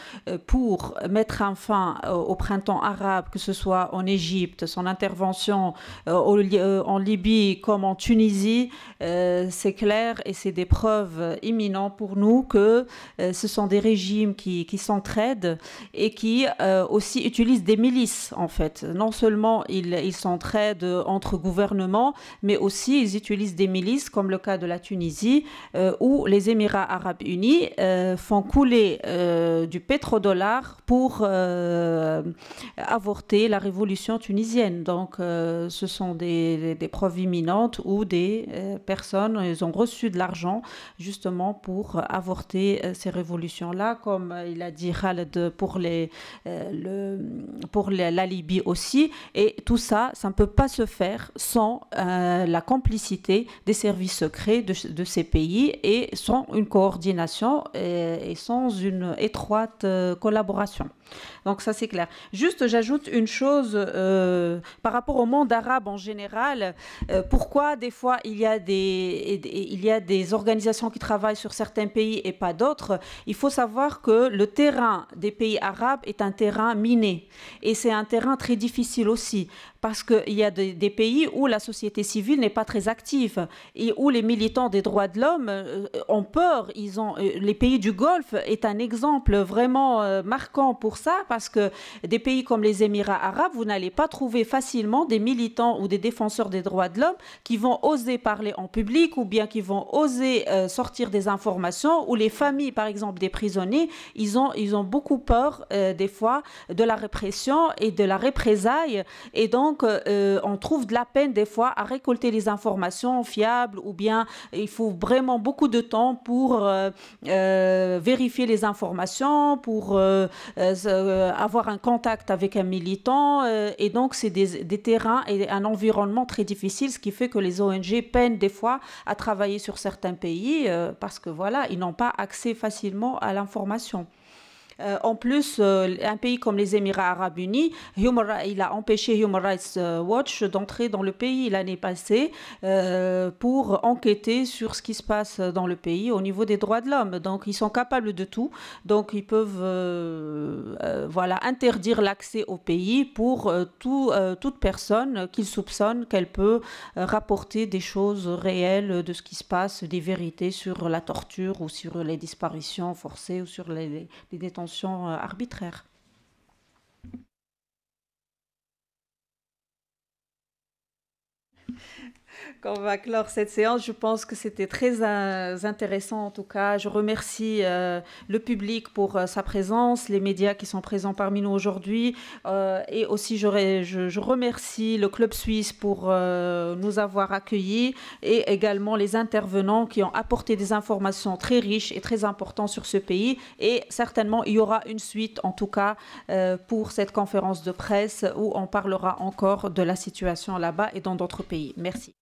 pour mettre un fin au printemps arabe, que ce soit en Égypte, son intervention en Libye comme en Tunisie, c'est clair et c'est des preuves imminentes pour nous que ce sont des régimes qui s'entraident et qui aussi utilisent des milices, en fait. Non seulement ils s'entraident entre gouvernements, mais aussi ils utilisent des milices, comme le cas de la Tunisie, où les Émirats arabes unis font couler du pétrodollar pour avorter la révolution tunisienne. Donc, ce sont des preuves imminentes où des personnes ils ont reçu de l'argent justement pour avorter ces révolutions-là, comme il a dit Khaled pour la Libye aussi. Et tout ça, ça ne peut pas se faire sans la complicité des services secrets de ces pays et sans une coordination et sans une étroite collaboration. Donc ça c'est clair. Juste j'ajoute une chose par rapport au monde arabe en général. Pourquoi des fois il y a des organisations qui travaillent sur certains pays et pas d'autres? Il faut savoir que le terrain des pays arabes est un terrain miné et c'est un terrain très difficile aussi. Parce qu'il y a des pays où la société civile n'est pas très active et où les militants des droits de l'homme ont peur. Les pays du Golfe est un exemple vraiment marquant pour ça, parce que des pays comme les Émirats arabes, vous n'allez pas trouver facilement des militants ou des défenseurs des droits de l'homme qui vont oser parler en public ou bien qui vont oser sortir des informations, ou les familles, par exemple, des prisonniers, ils ont beaucoup peur des fois de la répression et de la représaille, et donc on trouve de la peine des fois à récolter les informations fiables, ou bien il faut vraiment beaucoup de temps pour vérifier les informations, pour avoir un contact avec un militant, et donc c'est des terrains et un environnement très difficile, ce qui fait que les ONG peinent des fois à travailler sur certains pays parce que voilà, ils n'ont pas accès facilement à l'information. En plus, un pays comme les Émirats arabes unis, il a empêché Human Rights Watch d'entrer dans le pays l'année passée pour enquêter sur ce qui se passe dans le pays au niveau des droits de l'homme. Donc, ils sont capables de tout. Donc, ils peuvent interdire l'accès au pays pour toute personne qu'ils soupçonnent qu'elle peut rapporter des choses réelles de ce qui se passe, des vérités sur la torture ou sur les disparitions forcées ou sur les détentions arbitraire. Quand on va clore cette séance, je pense que c'était très intéressant en tout cas. Je remercie le public pour sa présence, les médias qui sont présents parmi nous aujourd'hui, et aussi je remercie le Club Suisse pour nous avoir accueillis, et également les intervenants qui ont apporté des informations très riches et très importantes sur ce pays. Et certainement, il y aura une suite en tout cas pour cette conférence de presse où on parlera encore de la situation là-bas et dans d'autres pays. Merci.